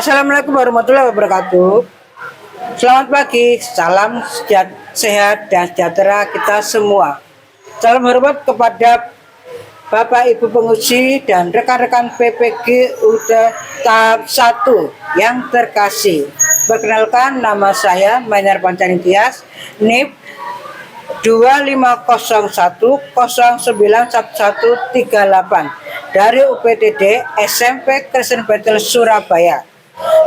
Assalamualaikum warahmatullahi wabarakatuh. Selamat pagi, salam sehat dan sejahtera kita semua. Salam hormat kepada Bapak Ibu penguji dan rekan-rekan PPG UD tahap 1 yang terkasih. Perkenalkan, nama saya Manyar Pancani Tias, NIP 2501091138 dari UPTD SMP Kristen Bethel Surabaya.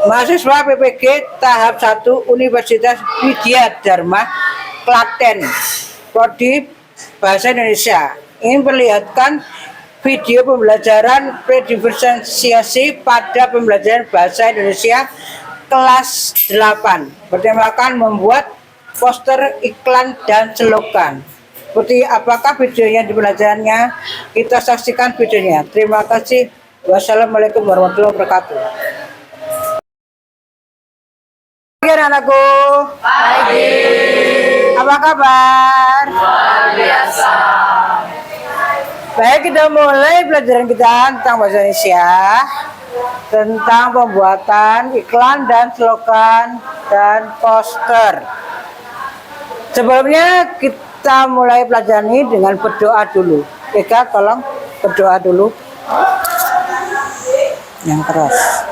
Mahasiswa PPG tahap 1 Universitas Widya Dharma Klaten, Prodi Bahasa Indonesia. Ingin perlihatkan video pembelajaran prediferensiasi pada pembelajaran Bahasa Indonesia kelas 8. Bertemakan membuat poster, iklan, dan slogan. Seperti apakah videonya di pelajarannya? Kita saksikan videonya. Terima kasih. Wassalamualaikum warahmatullahi wabarakatuh. Pagi anak-anakku. Pagi. Apa kabar? Luar biasa. Baik, kita mulai pelajaran kita tentang bahasa Indonesia, tentang pembuatan iklan dan slogan dan poster. Sebelumnya kita mulai pelajaran ini dengan berdoa dulu. Eka, tolong berdoa dulu. Yang keras.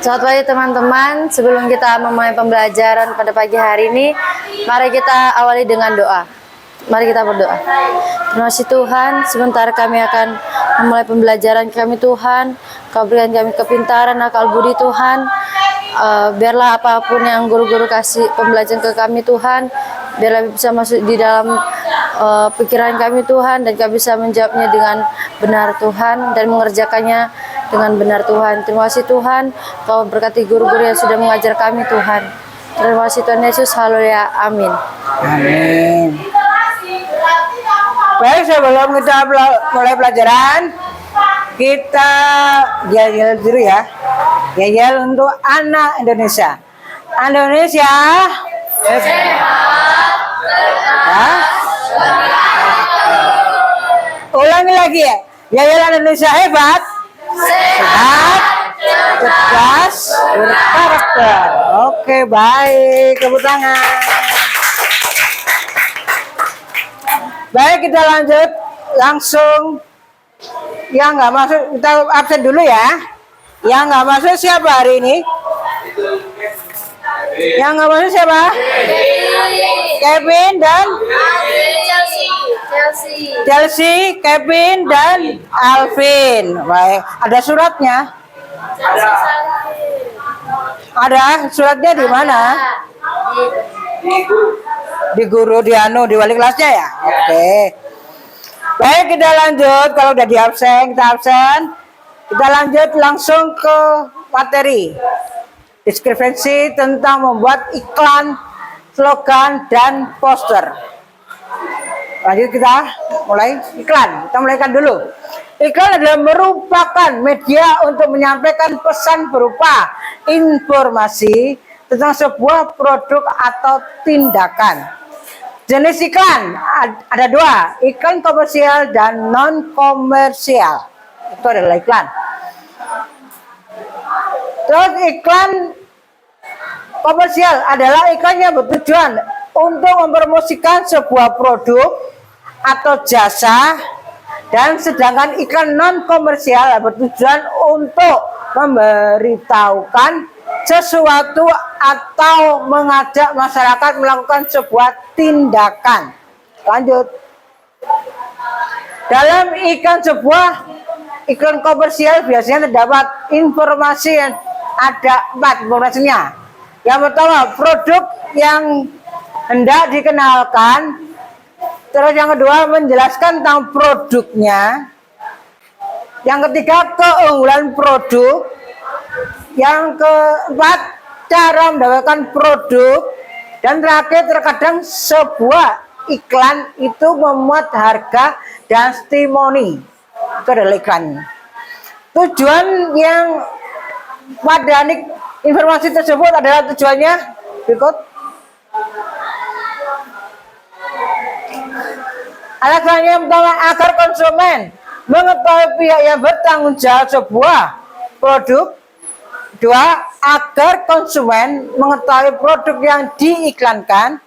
Selamat pagi teman-teman. Sebelum kita memulai pembelajaran pada pagi hari ini, mari kita awali dengan doa. Mari kita berdoa. Terima kasih Tuhan, sebentar kami akan memulai pembelajaran kami Tuhan. Kau berikan kami kepintaran, akal budi Tuhan. Biarlah apapun yang guru-guru kasih pembelajaran ke kami Tuhan, biarlah bisa masuk di dalam pikiran kami Tuhan, dan kami bisa menjawabnya dengan benar Tuhan dan mengerjakannya dengan benar Tuhan. Terima kasih Tuhan, Kau berkati guru-guru yang sudah mengajar kami Tuhan. Terima kasih Tuhan Yesus, haleluya, amin. Amin. Baik, sebelum kita mulai pelajaran, kita yel-yel dulu ya. Yel-yel untuk anak Indonesia. Indonesia Sehat, ulangi lagi ya. Yel-yel Indonesia hebat, sehat, cerdas, berkarakter. Oke, baik, tepuk tangan. Baik, kita lanjut langsung. Yang nggak masuk kita absen dulu ya. Yang nggak masuk siapa hari ini? Yang nggak masuk siapa? Kevin dan Chelsea, Kevin dan Alvin. Baik, ada suratnya? Ada suratnya di mana? Di guru, di wali kelasnya ya. Oke. Baik, kita lanjut. Kalau udah di absen, kita absen. Kita lanjut langsung ke materi. Deskripsi tentang membuat iklan, slogan, dan poster. Lanjut kita mulai iklan. Kita mulaikan dulu. Iklan adalah merupakan media untuk menyampaikan pesan berupa informasi tentang sebuah produk atau tindakan. Jenis iklan ada dua, iklan komersial dan non komersial. Itu adalah iklan. Terus iklan komersial adalah iklan yang bertujuan untuk mempromosikan sebuah produk atau jasa, dan sedangkan iklan non komersial bertujuan untuk memberitahukan sesuatu atau mengajak masyarakat melakukan sebuah tindakan. Lanjut. Dalam iklan komersial biasanya terdapat informasi yang ada 4 informasinya. Yang pertama, produk yang hendak dikenalkan. Terus yang kedua, menjelaskan tentang produknya. Yang ketiga, keunggulan produk. Yang keempat, cara mendapatkan produk. Dan terakhir, terkadang sebuah iklan itu memuat harga dan testimoni. Itu adalah iklan. Tujuan yang pada informasi tersebut adalah tujuannya berikut. Alasannya yang pertama, agar konsumen mengetahui pihak yang bertanggung jawab sebuah produk. Dua, agar konsumen mengetahui produk yang diiklankan,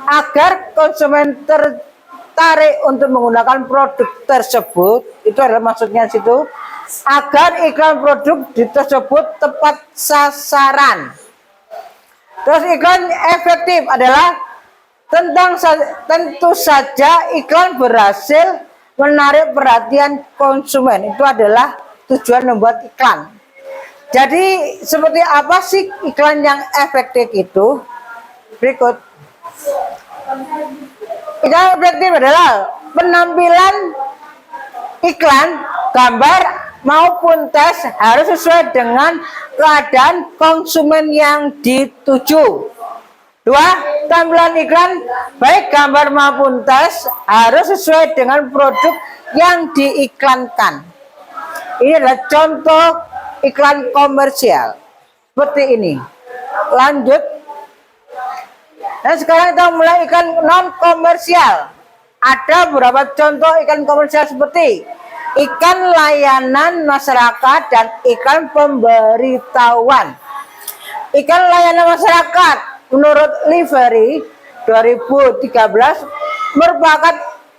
agar konsumen tertarik untuk menggunakan produk tersebut. Itu adalah maksudnya situ. Agar iklan produk tersebut tepat sasaran. Terus iklan efektif adalah tentu saja iklan berhasil menarik perhatian konsumen. Itu adalah tujuan membuat iklan. Jadi seperti apa sih iklan yang efektif itu? Berikut. Iklan efektif adalah penampilan iklan, gambar maupun teks harus sesuai dengan keadaan konsumen yang dituju. Dua, tampilan iklan baik gambar maupun teks harus sesuai dengan produk yang diiklankan. Ini adalah contoh iklan komersial seperti ini. Lanjut. Dan sekarang kita mulai iklan non komersial. Ada beberapa contoh iklan komersial seperti iklan layanan masyarakat dan iklan pemberitahuan. Iklan layanan masyarakat menurut Livery 2013 merupakan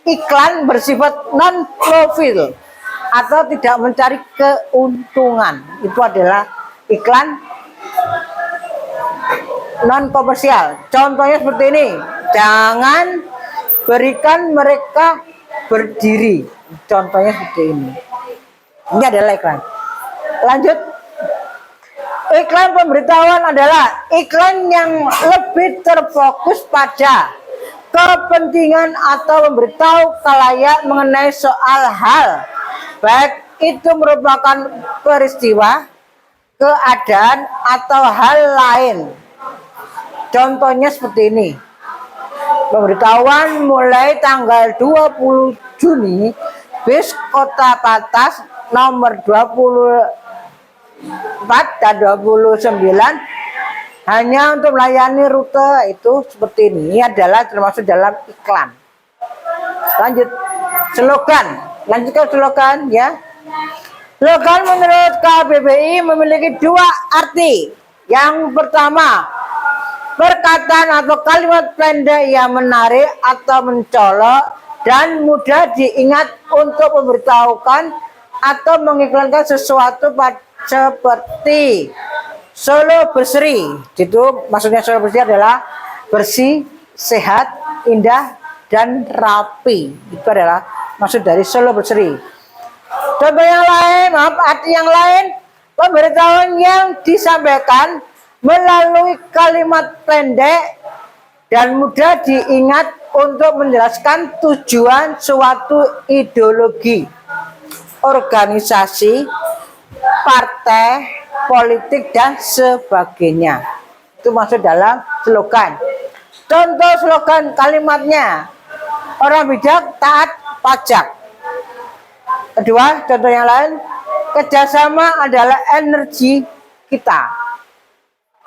iklan bersifat non profil atau tidak mencari keuntungan. Itu adalah iklan non komersial. Contohnya seperti ini. Jangan berikan mereka berdiri. Contohnya seperti ini. Ini adalah iklan. Lanjut. Iklan pemberitahuan adalah iklan yang lebih terfokus pada kepentingan atau memberitahu khalayak mengenai soal hal, baik itu merupakan peristiwa, keadaan, atau hal lain. Contohnya seperti ini. Pemberitahuan mulai tanggal 20 Juni, bis Kota Patas nomor 24 dan 29 hanya untuk melayani rute itu seperti ini. Ini adalah termasuk dalam iklan. Lanjut. Slogan. Lanjutkan slogan ya. Slogan menurut KBBI memiliki dua arti. Yang pertama, perkataan atau kalimat pendek yang menarik atau mencolok dan mudah diingat untuk memberitahukan atau mengiklankan sesuatu seperti Solo Berseri. Itu maksudnya Solo Berseri adalah bersih, sehat, indah, dan rapi. Itu adalah maksud dari Solo Berseri. Contoh yang lain, arti yang lain, pemberitahuan yang disampaikan melalui kalimat pendek dan mudah diingat untuk menjelaskan tujuan suatu ideologi, organisasi, partai, politik, dan sebagainya. Itu masuk dalam slogan. Contoh slogan kalimatnya, orang bijak taat pajak. Kedua, contoh yang lain, kerjasama adalah energi kita.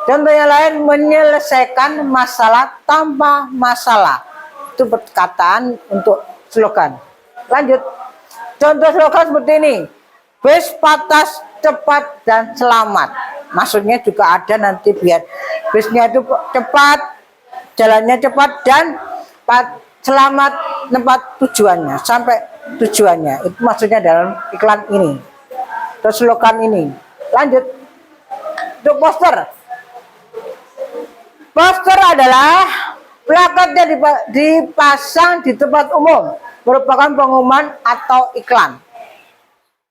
Contoh yang lain, menyelesaikan masalah tanpa masalah. Itu perkataan untuk slogan. Lanjut. Contoh slogan seperti ini. Bis Patas cepat dan selamat. Maksudnya juga ada nanti biar bisnya itu cepat, jalannya cepat dan selamat tempat tujuannya, sampai tujuannya. Itu maksudnya dalam iklan ini. Terus slogan ini. Lanjut. Untuk poster. Poster adalah plakat yang dipasang di tempat umum, merupakan pengumuman atau iklan.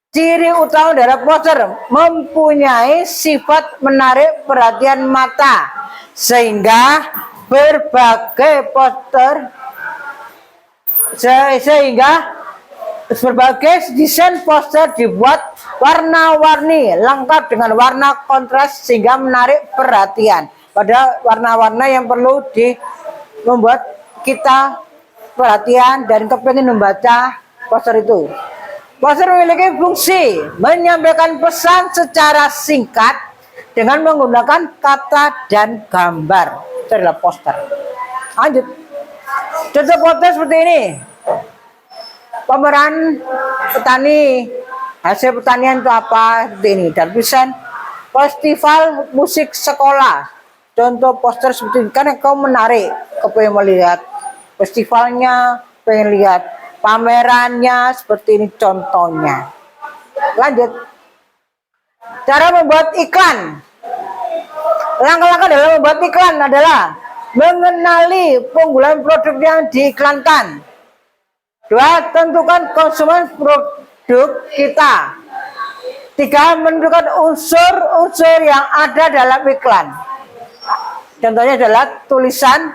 Ciri utama dari poster mempunyai sifat menarik perhatian mata, sehingga berbagai desain poster dibuat warna-warni, lengkap dengan warna kontras sehingga menarik perhatian. Pada warna-warna yang perlu membuat kita perhatian dan kepingin membaca poster itu. Poster memiliki fungsi menyampaikan pesan secara singkat dengan menggunakan kata dan gambar. Itu adalah poster. Lanjut. Contoh poster seperti ini. Pemeran petani Hasil pertanian itu apa? Seperti ini. Dan desain festival musik sekolah. Contoh poster seperti ini. Karena kau menarik, kau pengen melihat festivalnya, pengen lihat pamerannya, seperti ini contohnya. Lanjut. Cara membuat iklan. Langkah-langkah dalam membuat iklan adalah mengenali keunggulan produk yang diiklankan. 2. Tentukan konsumen produk kita. 3. Menentukan unsur-unsur yang ada dalam iklan. Contohnya adalah tulisan,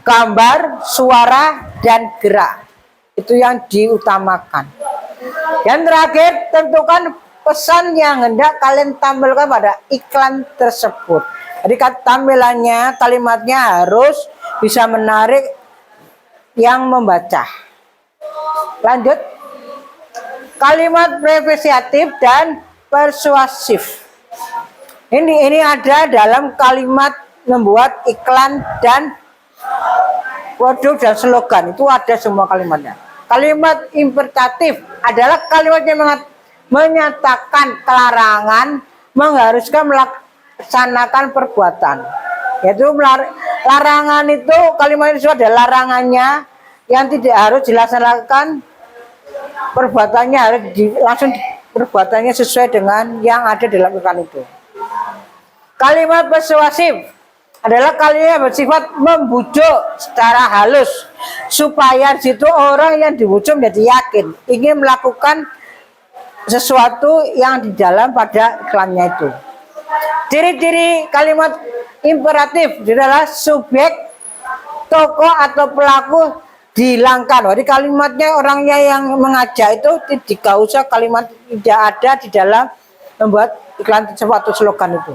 gambar, suara, dan gerak. Itu yang diutamakan. Yang terakhir, tentukan pesan yang hendak kalian tampilkan pada iklan tersebut. Jadi tampilannya, kalimatnya harus bisa menarik yang membaca. Lanjut. Kalimat apresiatif dan persuasif. Ini ada dalam kalimat membuat iklan dan produk dan slogan. Itu ada semua kalimatnya. Kalimat imperatif adalah kalimat yang menyatakan kelarangan, mengharuskan melaksanakan perbuatan. Yaitu larangan itu, kalimat itu ada larangannya yang tidak harus dilaksanakan, perbuatannya harus langsung perbuatannya sesuai dengan yang ada dalam iklan itu. Kalimat persuasif adalah kalimat yang bersifat membujuk secara halus supaya situ orang yang dibujuk menjadi yakin ingin melakukan sesuatu yang di dalam pada iklannya itu. Ciri-ciri kalimat imperatif adalah subjek, tokoh atau pelaku dihilangkan. Jadi kalimatnya orangnya yang mengajak itu tidak usah, kalimat tidak ada di dalam membuat iklan sesuatu slogan itu.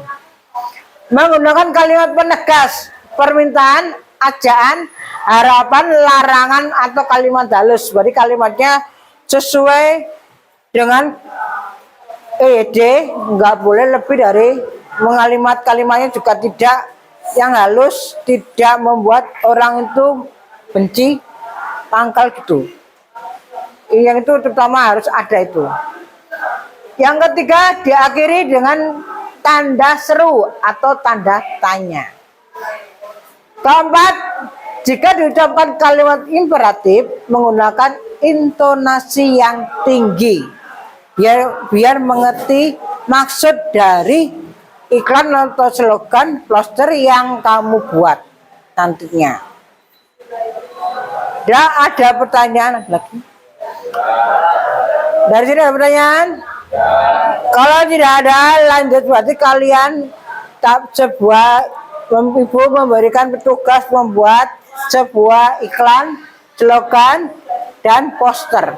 Menggunakan kalimat penegas, permintaan, ajaan, harapan, larangan atau kalimat halus. Jadi kalimatnya sesuai dengan ED, nggak boleh lebih dari kalimatnya juga tidak yang halus, tidak membuat orang itu benci, pangkal gitu. Yang itu terutama harus ada itu. Yang ketiga, diakhiri dengan tanda seru atau tanda tanya. Keempat, jika diucapkan kalimat imperatif menggunakan intonasi yang tinggi, biar mengerti maksud dari iklan atau slogan poster yang kamu buat nantinya. Dan ada pertanyaan lagi? Dari sini ada pertanyaan? Kalau tidak ada, lanjut. Berarti kalian ibu memberikan petugas membuat sebuah iklan, slogan, dan poster.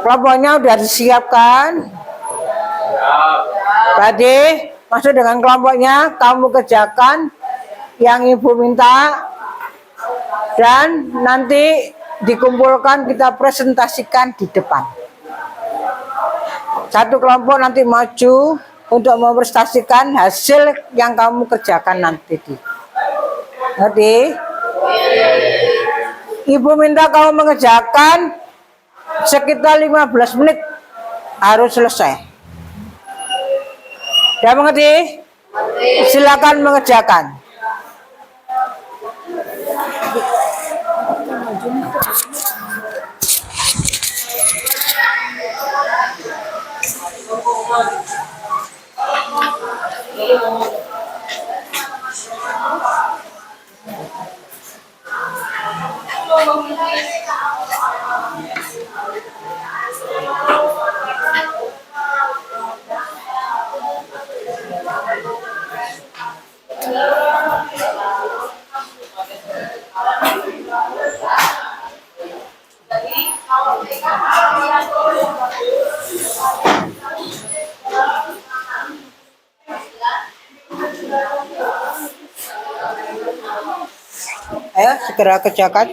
Kelompoknya sudah disiapkan. Tadi masuk dengan kelompoknya, kamu kerjakan yang ibu minta, dan nanti dikumpulkan, kita presentasikan di depan. Satu kelompok nanti maju untuk mempresentasikan hasil yang kamu kerjakan nanti. Ngerti? Ibu minta kamu mengerjakan sekitar 15 menit harus selesai. Sudah mengerti? Silakan mengerjakan. Ayo segera kerjakan.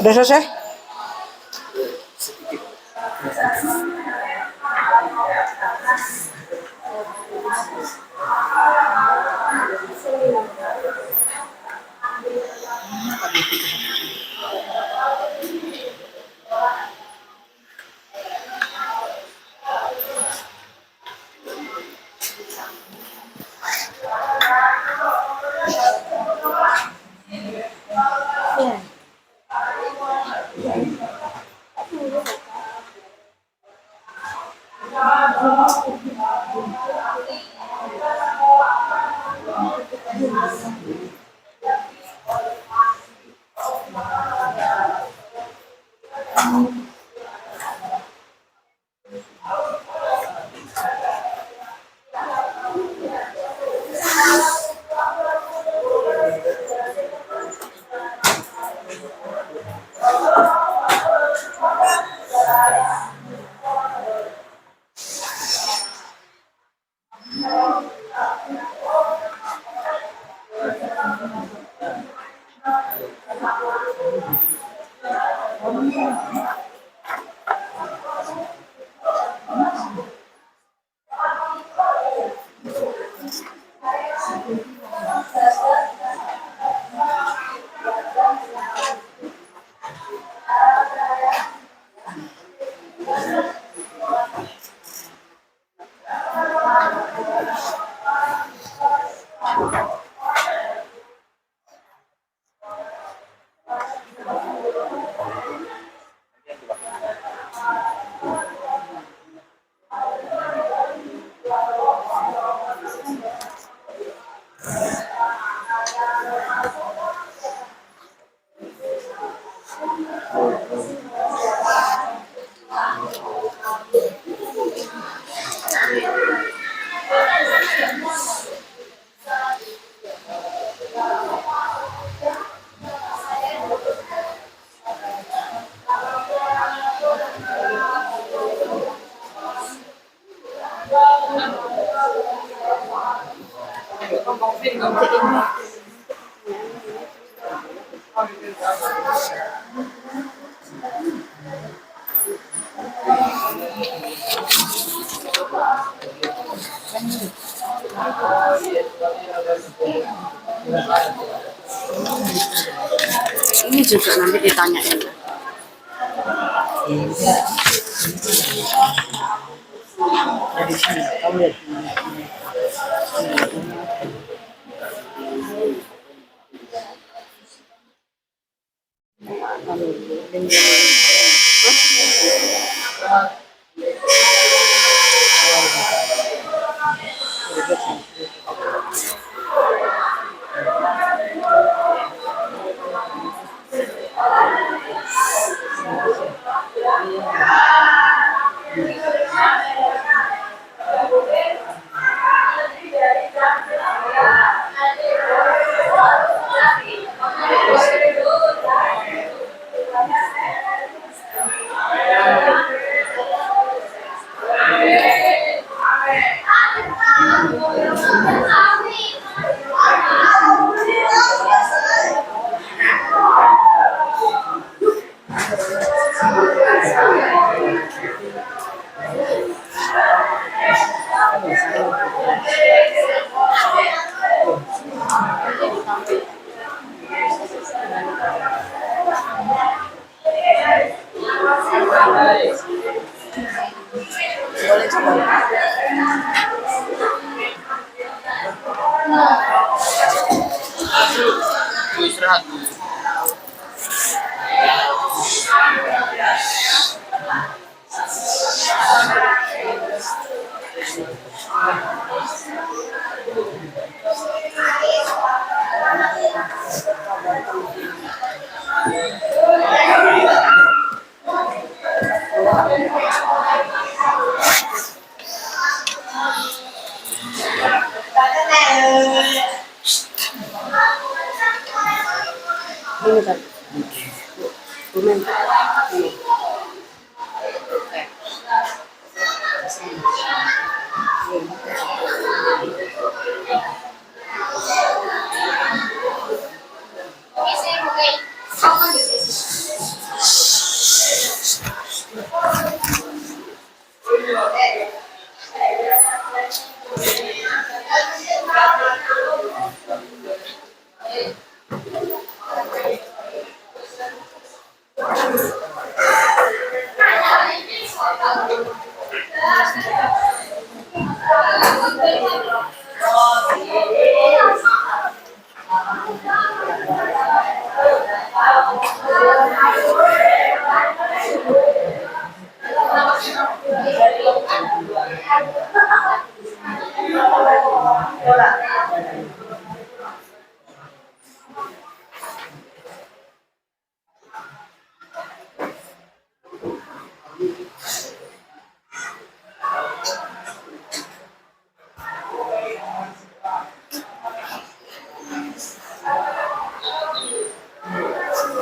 Udah selesai? Ini juga nanti ditanyain. Dari sini, kamu lihat. Istirahat. Ini kan. Tumen.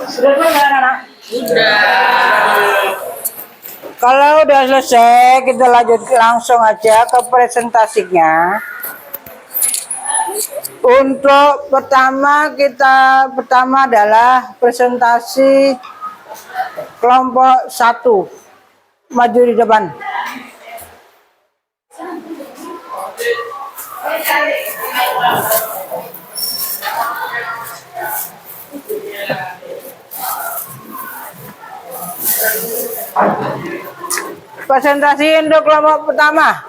Sudah selesai anak? Kalau udah selesai, kita lanjut langsung aja ke presentasinya. Untuk pertama adalah presentasi kelompok 1. Maju di depan. Presentasi untuk kelompok pertama.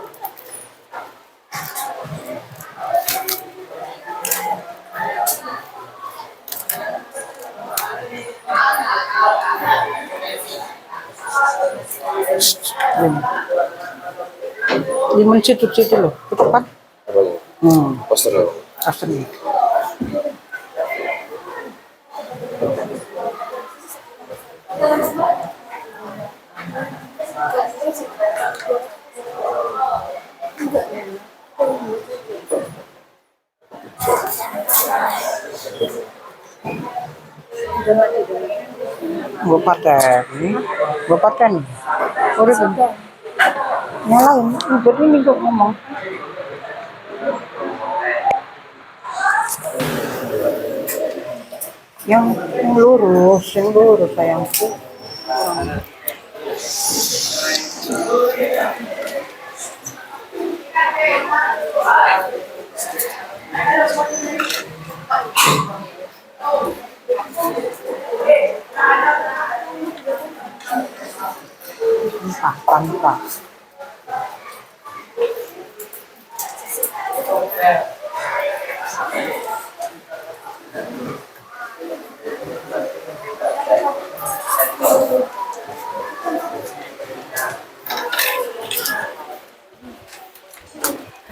Di situ loh, ke depan. Poster. Asli. Gue paten. Udah tuh. Nyalain, jadi ini gue ngomong. Yang lurus sayangku. Entah.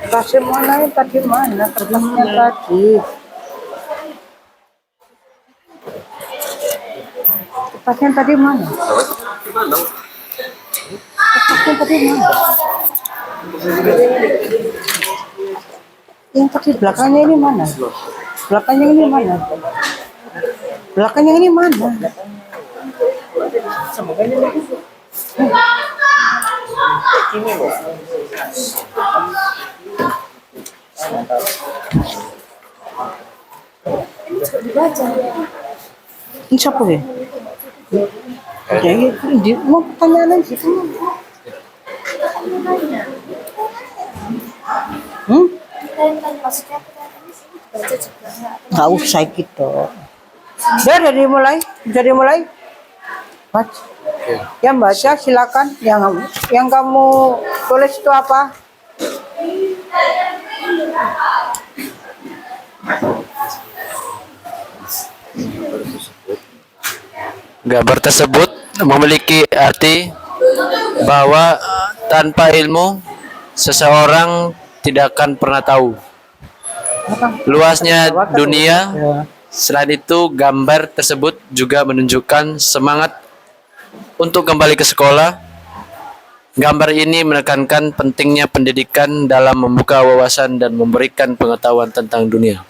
Kasih mana tadi mana kertasnya tadi? Kertasnya tadi mana? Kertasnya tadi mana? Yang tadi belakangnya ini mana? Belakangnya ini mana? Belakangnya ini mana? Ini siapa ya? Jadi dia mau pertanyaan gitu. Nggak usah gitu. Udah jadi mulai. Baca. Yang baca silakan. Yang kamu tulis itu apa? Gambar tersebut memiliki arti bahwa tanpa ilmu seseorang tidak akan pernah tahu luasnya dunia. Selain itu, gambar tersebut juga menunjukkan semangat untuk kembali ke sekolah. Gambar ini menekankan pentingnya pendidikan dalam membuka wawasan dan memberikan pengetahuan tentang dunia.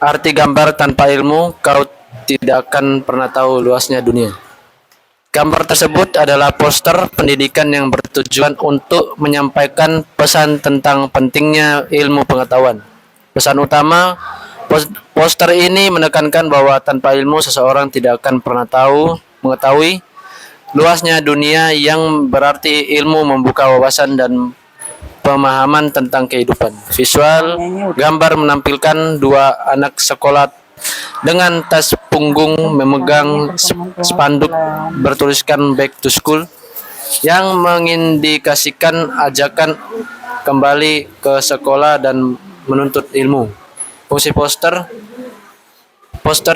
Arti gambar tanpa ilmu, kau tidak akan pernah tahu luasnya dunia. Gambar tersebut adalah poster pendidikan yang bertujuan untuk menyampaikan pesan tentang pentingnya ilmu pengetahuan. Pesan utama, poster ini menekankan bahwa tanpa ilmu seseorang tidak akan pernah mengetahui luasnya dunia, yang berarti ilmu membuka wawasan dan pemahaman tentang kehidupan. Visual gambar menampilkan dua anak sekolah dengan tas punggung memegang spanduk bertuliskan "Back to School" yang mengindikasikan ajakan kembali ke sekolah dan menuntut ilmu. Fungsi poster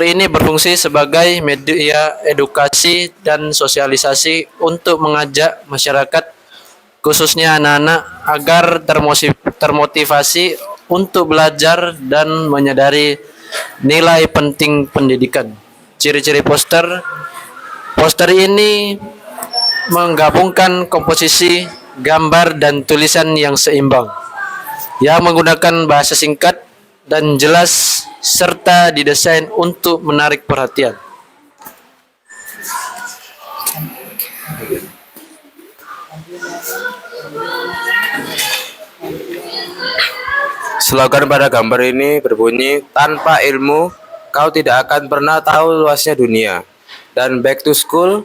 ini berfungsi sebagai media edukasi dan sosialisasi untuk mengajak masyarakat, khususnya anak-anak, agar termotivasi untuk belajar dan menyadari nilai penting pendidikan. Ciri-ciri poster ini menggabungkan komposisi, gambar, dan tulisan yang seimbang, yang menggunakan bahasa singkat dan jelas, serta didesain untuk menarik perhatian. Slogan pada gambar ini berbunyi, tanpa ilmu, kau tidak akan pernah tahu luasnya dunia. Dan "Back to School",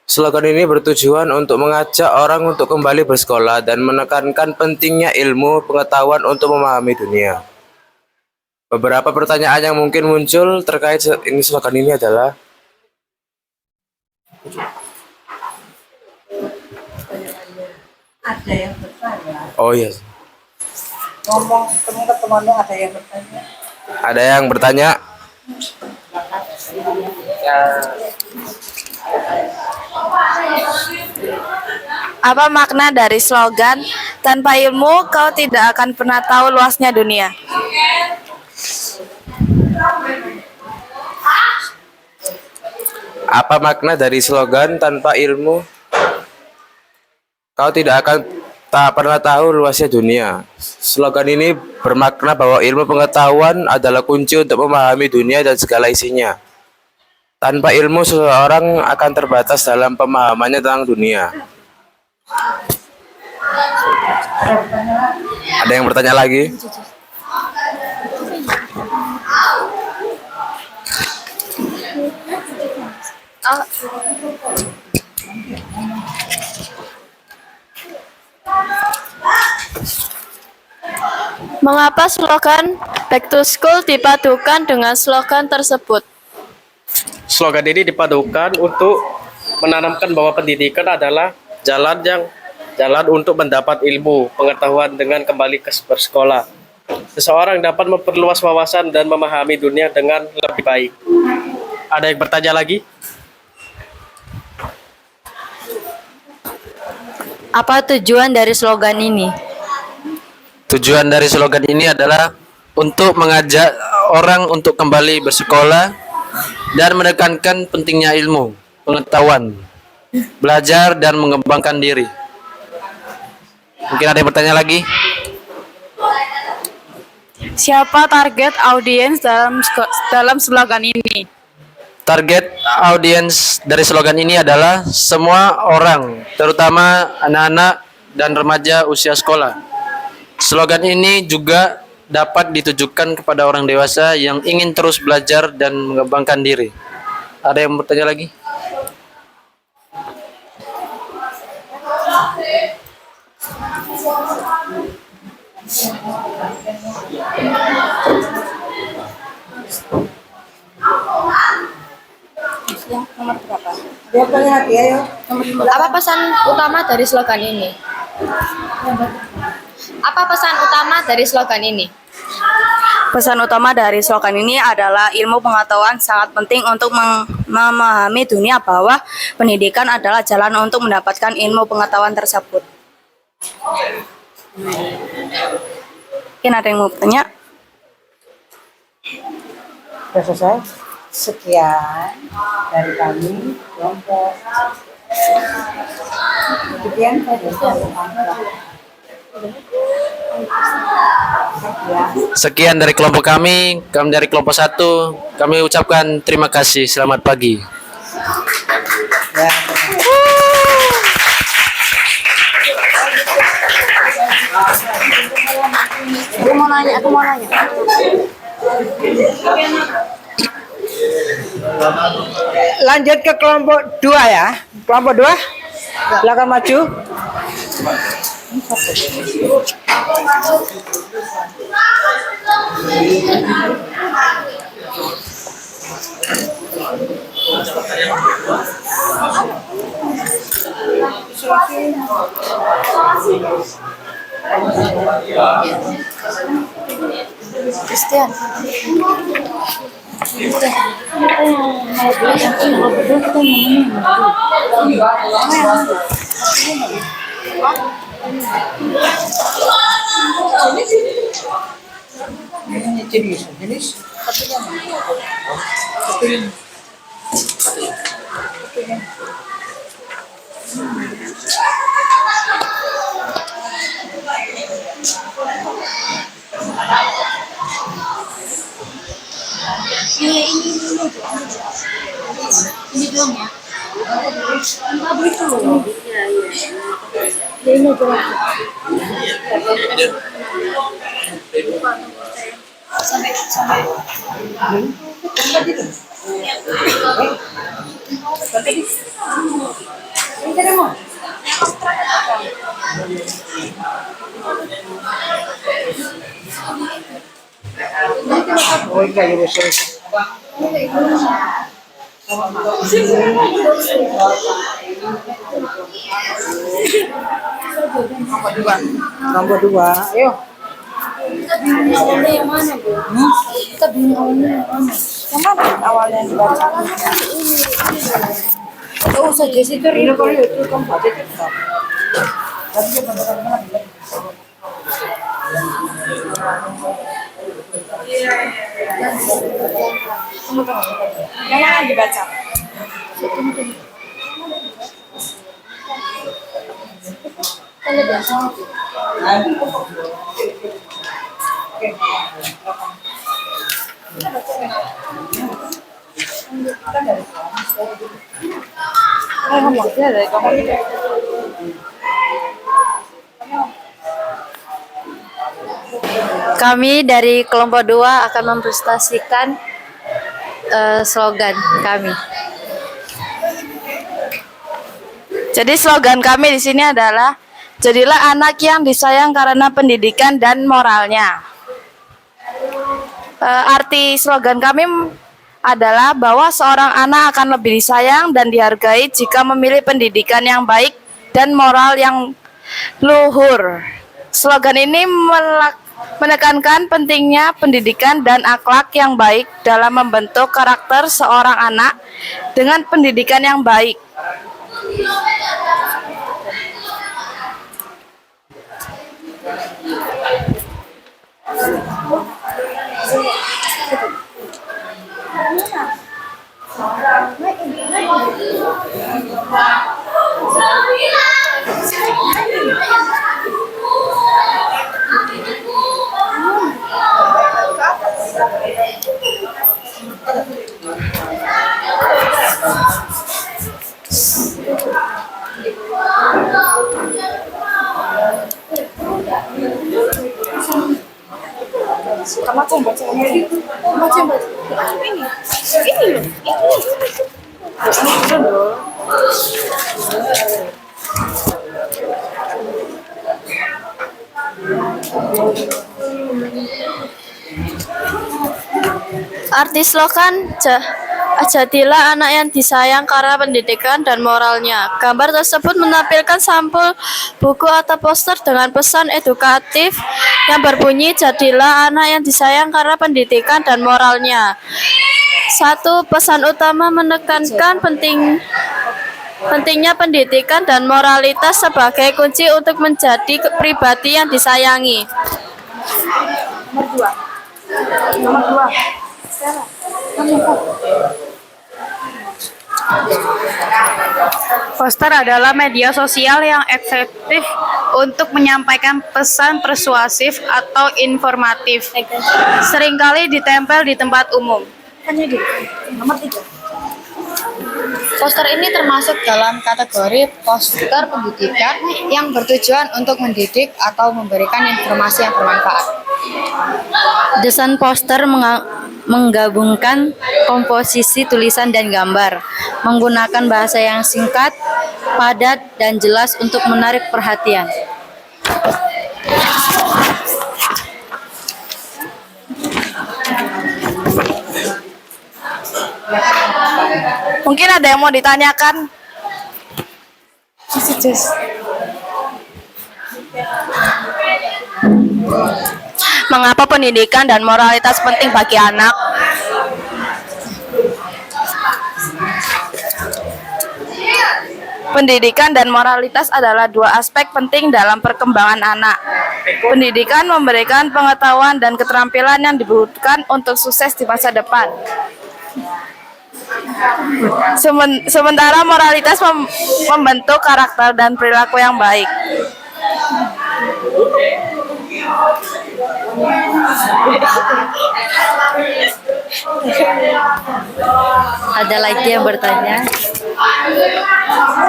slogan ini bertujuan untuk mengajak orang untuk kembali bersekolah dan menekankan pentingnya ilmu pengetahuan untuk memahami dunia. Beberapa pertanyaan yang mungkin muncul terkait slogan ini adalah, Ada yang bertanya. oh iya, Ngomong teman-teman ada yang bertanya. ada yang bertanya, Apa makna dari slogan tanpa ilmu kau tidak akan pernah tahu luasnya dunia? apa makna dari slogan tanpa ilmu, kau tidak akan pernah tahu luasnya dunia. Slogan ini bermakna bahwa ilmu pengetahuan adalah kunci untuk memahami dunia dan segala isinya. Tanpa ilmu, seseorang akan terbatas dalam pemahamannya tentang dunia. Ada yang bertanya lagi? Mengapa slogan Back to School dipadukan dengan slogan tersebut? Slogan ini dipadukan untuk menanamkan bahwa pendidikan adalah jalan untuk mendapat ilmu pengetahuan dengan kembali ke bersekolah. Seseorang dapat memperluas wawasan dan memahami dunia dengan lebih baik. Ada yang bertanya lagi? Apa tujuan dari slogan ini? Tujuan dari slogan ini adalah untuk mengajak orang untuk kembali bersekolah dan menekankan pentingnya ilmu, pengetahuan, belajar, dan mengembangkan diri. Mungkin ada yang bertanya lagi? Siapa target audiens dalam slogan ini? Target audiens dari slogan ini adalah semua orang, terutama anak-anak dan remaja usia sekolah. Slogan ini juga dapat ditujukan kepada orang dewasa yang ingin terus belajar dan mengembangkan diri. Ada yang bertanya lagi? Dia bertanya lagi, ayo. Apa pesan utama dari slogan ini? Apa pesan utama dari slogan ini? Pesan utama dari slogan ini adalah ilmu pengetahuan sangat penting untuk memahami dunia, bahwa pendidikan adalah jalan untuk mendapatkan ilmu pengetahuan tersebut. Mungkin ada yang mau bertanya? Sudah selesai. Sekian dari kami kelompok. Sekian saja. Sekian dari kelompok kami dari kelompok 1. Kami ucapkan terima kasih. Selamat pagi. Ya. Aku mau nanya. Lanjut ke kelompok 2 ya. Kelompok 2, silakan maju. Christian. Nomor 2, ayo. Kita bingung awalnya yang mana? Yang mana awalnya yang dibaca? Oh, usah Jesse itu Ini kalau itu kamu baca cepat. Tapi dia benar-benar bilang. Yang mana yang dibaca? Kami dari kelompok 2 akan mempresentasikan slogan kami. Jadi slogan kami di sini adalah jadilah anak yang disayang karena pendidikan dan moralnya. Arti slogan kami adalah bahwa seorang anak akan lebih disayang dan dihargai jika memilih pendidikan yang baik dan moral yang luhur. Slogan ini menekankan pentingnya pendidikan dan akhlak yang baik dalam membentuk karakter seorang anak dengan pendidikan yang baik. Arti slogan jadilah anak yang disayang karena pendidikan dan moralnya. Gambar tersebut menampilkan sampul buku atau poster dengan pesan edukatif yang berbunyi jadilah anak yang disayang karena pendidikan dan moralnya. Satu, pesan utama menekankan pentingnya pendidikan dan moralitas sebagai kunci untuk menjadi pribadi yang disayangi. Poster adalah media sosial yang efektif untuk menyampaikan pesan persuasif atau informatif. Seringkali ditempel di tempat umum. Poster ini termasuk dalam kategori poster pendidikan yang bertujuan untuk mendidik atau memberikan informasi yang bermanfaat. Desain poster menggabungkan komposisi tulisan dan gambar, menggunakan bahasa yang singkat, padat, dan jelas untuk menarik perhatian. Mungkin ada yang mau ditanyakan? Mengapa pendidikan dan moralitas penting bagi anak? Pendidikan dan moralitas adalah dua aspek penting dalam perkembangan anak. Pendidikan memberikan pengetahuan dan keterampilan yang dibutuhkan untuk sukses di masa depan. Sementara moralitas membentuk karakter dan perilaku yang baik. Ada lagi yang bertanya?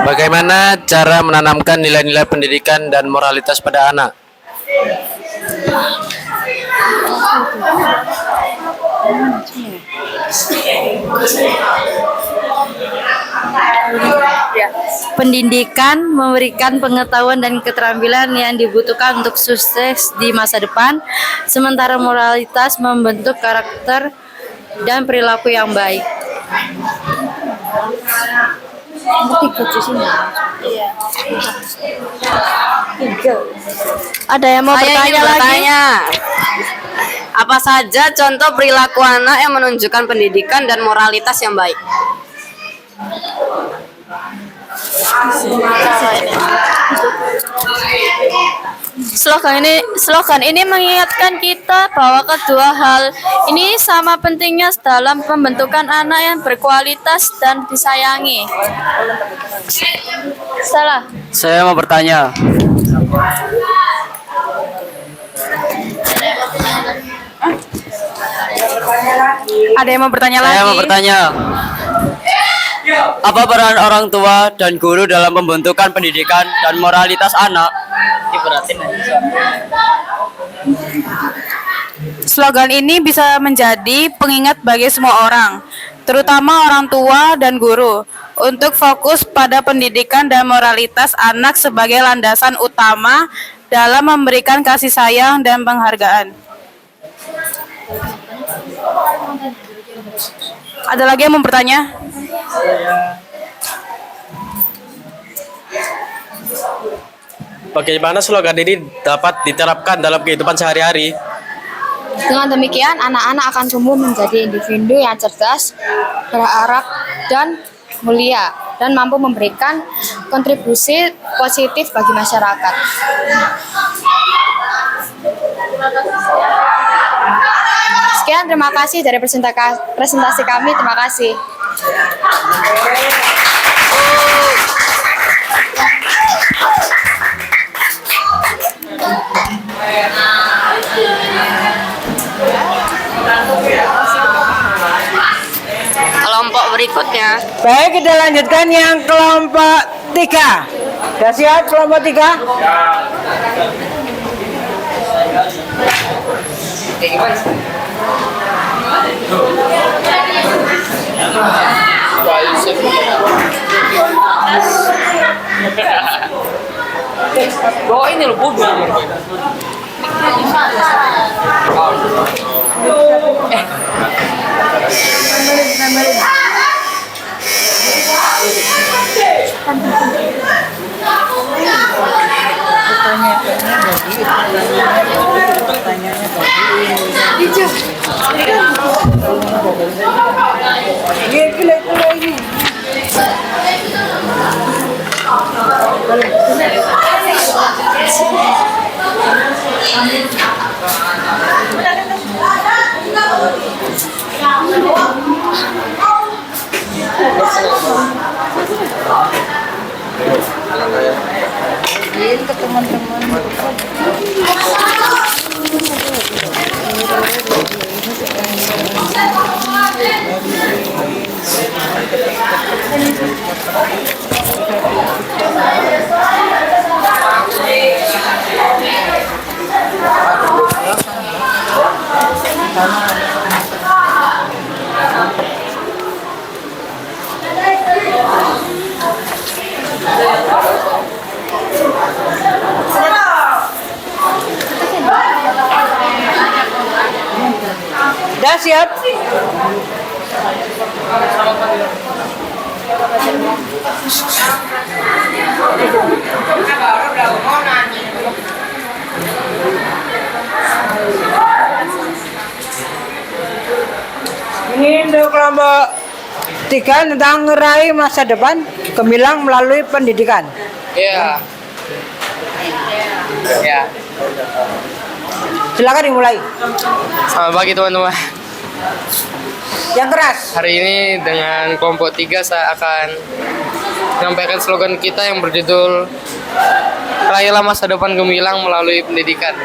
Bagaimana cara menanamkan nilai-nilai pendidikan dan moralitas pada anak? Pendidikan memberikan pengetahuan dan keterampilan yang dibutuhkan untuk sukses di masa depan, sementara moralitas membentuk karakter dan perilaku yang baik. Ada yang mau bertanya lagi? Apa saja contoh perilaku anak yang menunjukkan pendidikan dan moralitas yang baik? Slogan ini mengingatkan kita bahwa kedua hal ini sama pentingnya dalam pembentukan anak yang berkualitas dan disayangi. Salah. Saya mau bertanya. Ada yang mau bertanya lagi? Saya mau bertanya. Apa peran orang tua dan guru dalam pembentukan pendidikan dan moralitas anak? Slogan ini bisa menjadi pengingat bagi semua orang, terutama orang tua dan guru, untuk fokus pada pendidikan dan moralitas anak sebagai landasan utama dalam memberikan kasih sayang dan penghargaan. Ada lagi yang mau bertanya? Bagaimana slogan ini dapat diterapkan dalam kehidupan sehari-hari? Dengan demikian, anak-anak akan tumbuh menjadi individu yang cerdas, berharap, dan mulia, dan mampu memberikan kontribusi positif bagi masyarakat. Sekian, terima kasih dari presentasi kami. Terima kasih. Kelompok berikutnya. Baik, kita lanjutkan yang kelompok 3. Sudah siap kelompok 3? Oh ini loh bodoh. Dah siap? Ini untuk kelompok 3 tentang meraih masa depan gemilang melalui pendidikan. Iya. Ya. Silakan dimulai. Selamat pagi teman-teman. Yang keras. Hari ini dengan kelompok 3 saya akan menyampaikan slogan kita yang berjudul Rayalah Masa Depan Gemilang Melalui Pendidikan.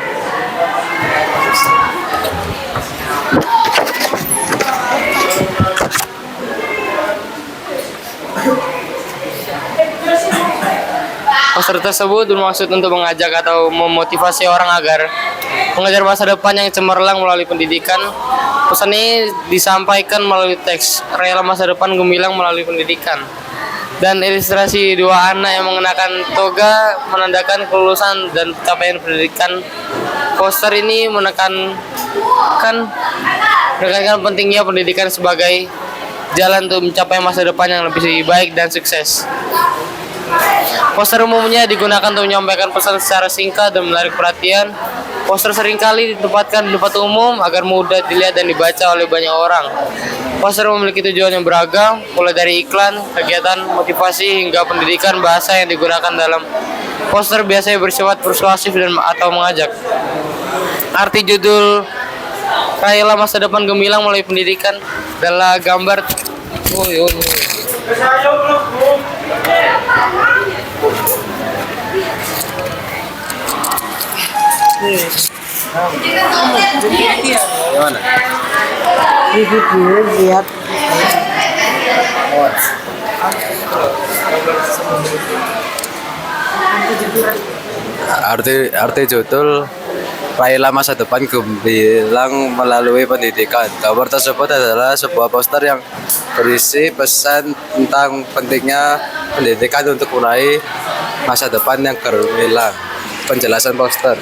Poster tersebut bermaksud untuk mengajak atau memotivasi orang agar mengejar masa depan yang cemerlang melalui pendidikan. Pesan ini disampaikan melalui teks Rayalah Masa Depan Gemilang Melalui Pendidikan dan ilustrasi dua anak yang mengenakan toga menandakan kelulusan dan pencapaian pendidikan. Poster ini menekankan pentingnya pendidikan sebagai jalan untuk mencapai masa depan yang lebih baik dan sukses. Poster umumnya digunakan untuk menyampaikan pesan secara singkat dan menarik perhatian. Poster seringkali ditempatkan di tempat umum agar mudah dilihat dan dibaca oleh banyak orang. Poster memiliki tujuan yang beragam, mulai dari iklan, kegiatan, motivasi, hingga pendidikan. Bahasa yang digunakan dalam poster biasanya bersifat persuasif dan atau mengajak. Arti judul Rayalah Masa Depan Gemilang Melalui Pendidikan adalah gambar Di video lihat. Arti judul Rayalah Masa Depan Gemilang Melalui Pendidikan. Gambar tersebut adalah sebuah poster yang berisi pesan tentang pentingnya pendidikan untuk meraih masa depan yang gemilang. Penjelasan poster.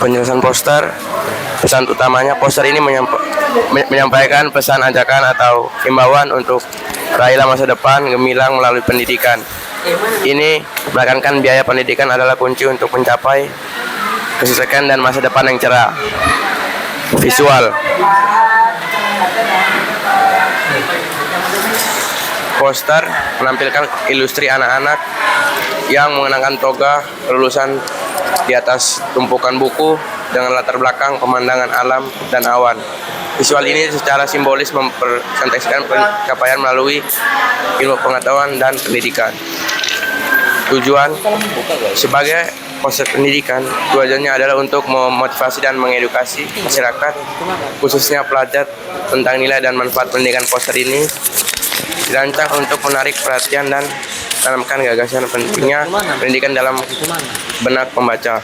Penjelasan poster. Pesan utamanya poster ini menyampaikan pesan ajakan atau himbauan untuk raihlah masa depan gemilang melalui pendidikan. Ini menekankan biaya pendidikan adalah kunci untuk mencapai kesuksesan dan masa depan yang cerah. Visual. Poster menampilkan ilustrasi anak-anak yang mengenakan toga kelulusan di atas tumpukan buku dengan latar belakang pemandangan alam dan awan. Visual ini secara simbolis mempresentasikan pencapaian melalui ilmu pengetahuan dan pendidikan. Tujuan sebagai poster pendidikan, tujuannya adalah untuk memotivasi dan mengedukasi masyarakat, khususnya pelajar, tentang nilai dan manfaat pendidikan. Poster ini dirancang untuk menarik perhatian dan menanamkan gagasan pentingnya pendidikan dalam benak pembaca.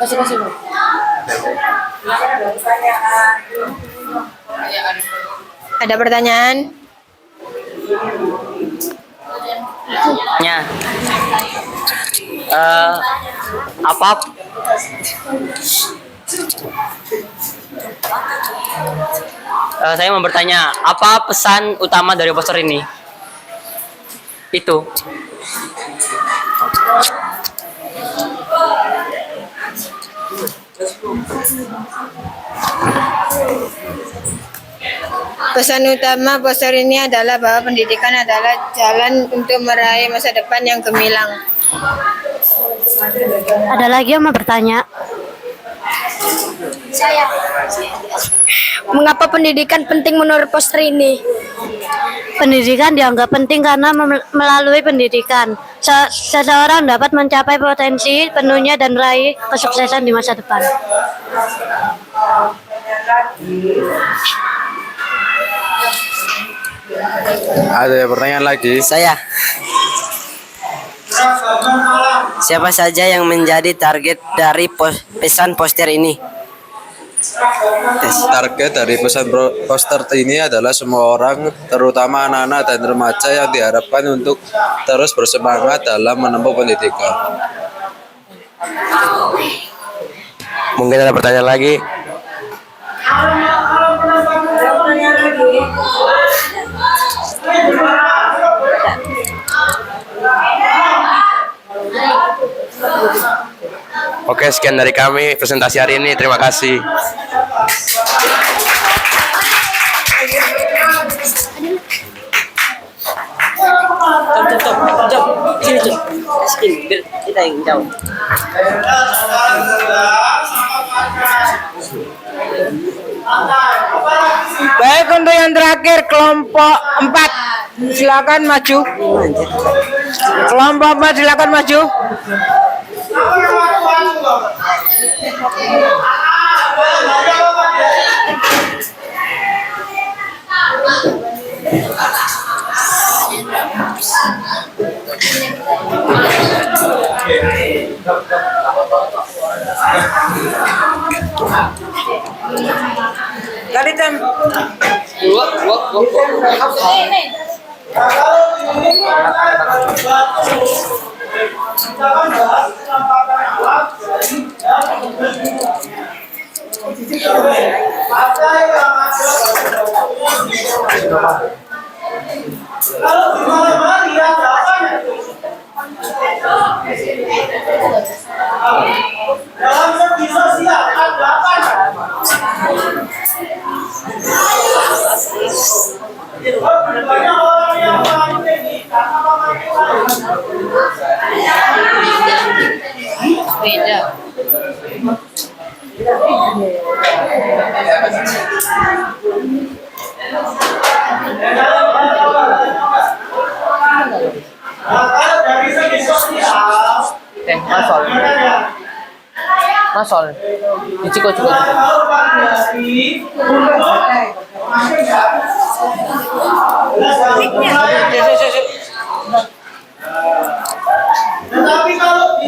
Kasih. Ada pertanyaan? Saya mau bertanya, apa pesan utama dari poster ini? Itu. Pesan utama poster ini adalah bahwa pendidikan adalah jalan untuk meraih masa depan yang gemilang. Ada lagi yang mau bertanya? Mengapa pendidikan penting menurut poster ini? Pendidikan dianggap penting karena melalui pendidikan, seseorang dapat mencapai potensi penuhnya dan meraih kesuksesan di masa depan. Ada pertanyaan lagi? Saya. Siapa saja yang menjadi target dari pesan poster ini? Target dari pesan poster ini adalah semua orang, terutama anak-anak dan remaja yang diharapkan untuk terus bersemangat dalam menempuh pendidikan. Mungkin ada pertanyaan lagi? Oke, sekian dari kami presentasi hari ini. Terima kasih. Baik, untuk yang terakhir kelompok 4 silakan maju. Kelompok 4 silakan maju. Tadi tem. Masol. Ciko. Tetapi kalau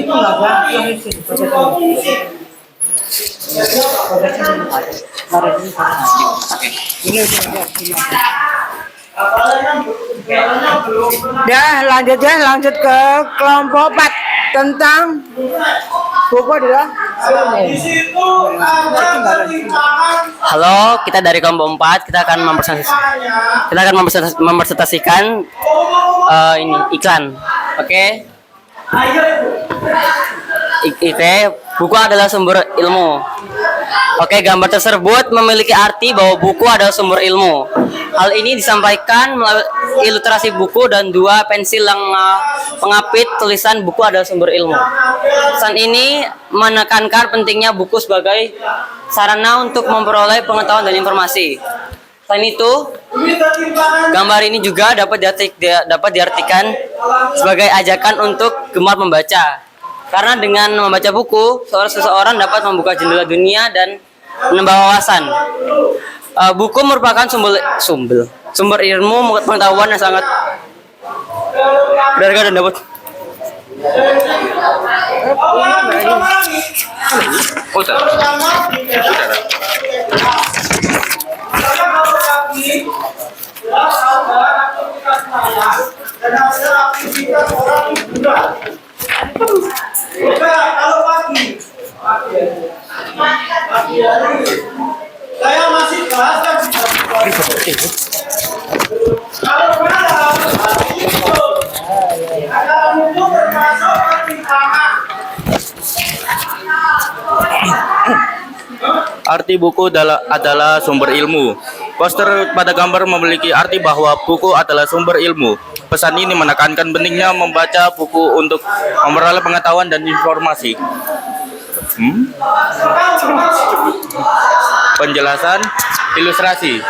lanjut ke kelompok 4 tentang buku adalah Halo, kita dari kelompok 4. Kita akan mempresentasikan ini iklan. Oke. Buku adalah sumber ilmu. Oke, gambar tersebut memiliki arti bahwa buku adalah sumber ilmu. Hal ini disampaikan melalui ilustrasi buku dan 2 pensil yang pengapit tulisan buku adalah sumber ilmu. Pesan ini menekankan pentingnya buku sebagai sarana untuk memperoleh pengetahuan dan informasi. Selain itu, gambar ini juga dapat diartikan sebagai ajakan untuk gemar membaca. Karena dengan membaca buku, seseorang dapat membuka jendela dunia dan menambah wawasan. Buku merupakan sumber ilmu pengetahuan yang sangat berharga dan dapat kalau pagi hari saya masih bahas kan kalau malam ada itu termasuk pertimbangan. Arti buku adalah sumber ilmu. Poster pada gambar memiliki arti bahwa buku adalah sumber ilmu. Pesan ini menekankan pentingnya membaca buku untuk memperoleh pengetahuan dan informasi. Penjelasan ilustrasi.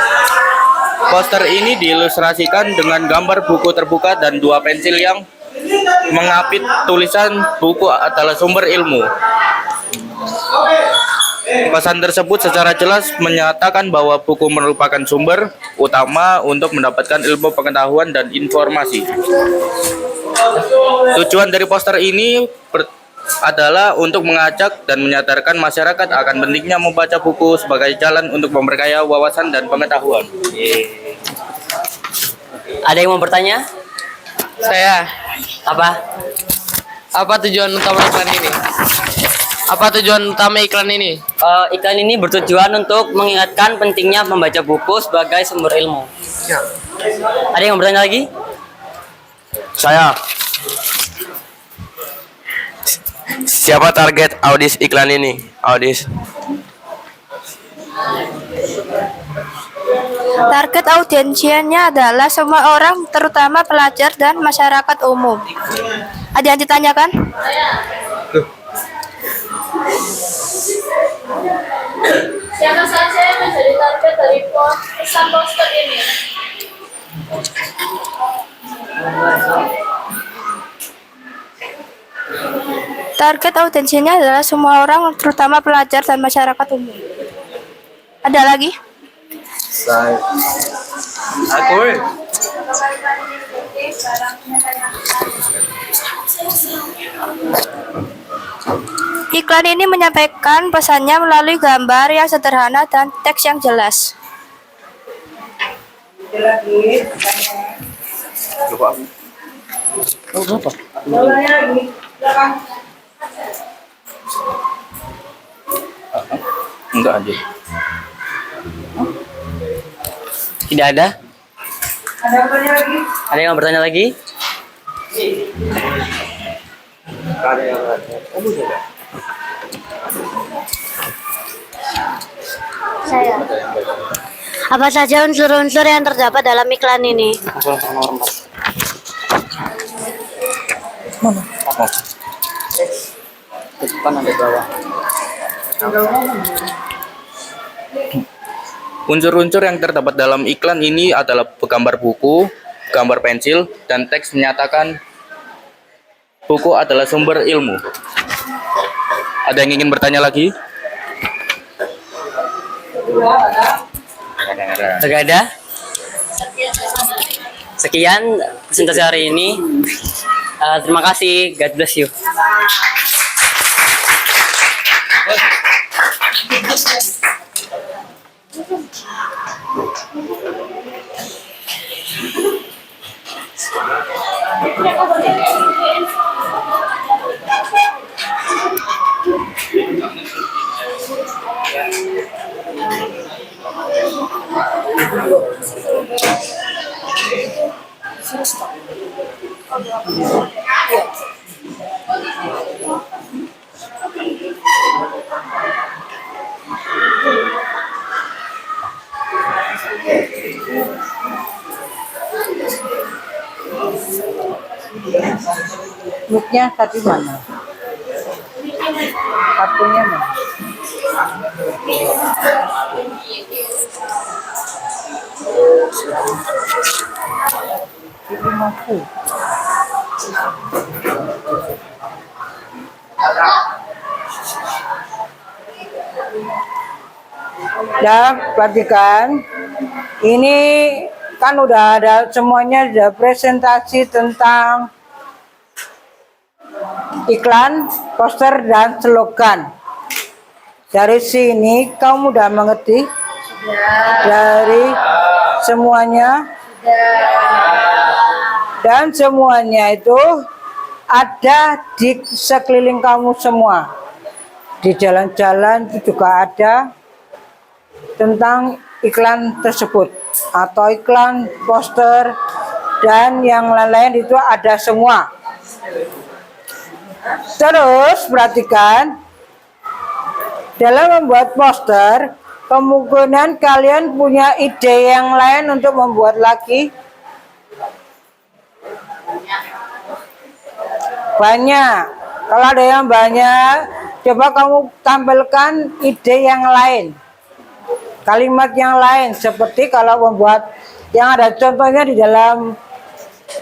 Poster ini diilustrasikan dengan gambar buku terbuka dan 2 pensil yang mengapit tulisan buku adalah sumber ilmu. Pesan tersebut secara jelas menyatakan bahwa buku merupakan sumber utama untuk mendapatkan ilmu pengetahuan dan informasi. Tujuan dari poster ini adalah untuk mengajak dan menyadarkan masyarakat akan pentingnya membaca buku sebagai jalan untuk memperkaya wawasan dan pengetahuan. Ada yang mau bertanya? Saya, Apa? apa tujuan utama iklan ini? Apa tujuan utama iklan ini? Iklan ini bertujuan untuk mengingatkan pentingnya membaca buku sebagai sumber ilmu. Ada yang mau bertanya lagi? Saya. Siapa target audis iklan ini? Audis. Target audiensinya adalah semua orang, terutama pelajar dan masyarakat umum. Ada yang ditanyakan? Siapa saja yang menjadi target dari pesan poster ini? Target audiensinya adalah semua orang, terutama pelajar dan masyarakat umum. Ada lagi? Aku. Iklan ini menyampaikan pesannya melalui gambar yang sederhana dan teks yang jelas. Enggak aja. Tidak ada? Ada yang mau bertanya lagi? Saya. Apa saja unsur-unsur yang terdapat dalam iklan ini? Unsur-unsur yang terdapat dalam iklan ini adalah gambar buku, gambar pensil, dan teks menyatakan buku adalah sumber ilmu. Ada yang ingin bertanya lagi? Tidak ada? Sekian presentasi hari ini. Terima kasih. God bless you. Mic-nya tadi mana? Kartunya mana? Ini mampu. Ya, perhatikan. Ini kan udah ada semuanya, ada presentasi tentang iklan, poster, dan slogan. Dari sini kamu udah mengerti? Dari semuanya? Dan semuanya itu ada di sekeliling kamu semua. Di jalan-jalan itu juga ada tentang iklan tersebut. Atau iklan, poster, dan yang lain-lain itu ada semua. Terus perhatikan, dalam membuat poster, kemungkinan kalian punya ide yang lain untuk membuat lagi. Banyak. Kalau ada yang banyak, coba kamu tampilkan ide yang lain. Kalimat yang lain, seperti kalau membuat yang ada contohnya di dalam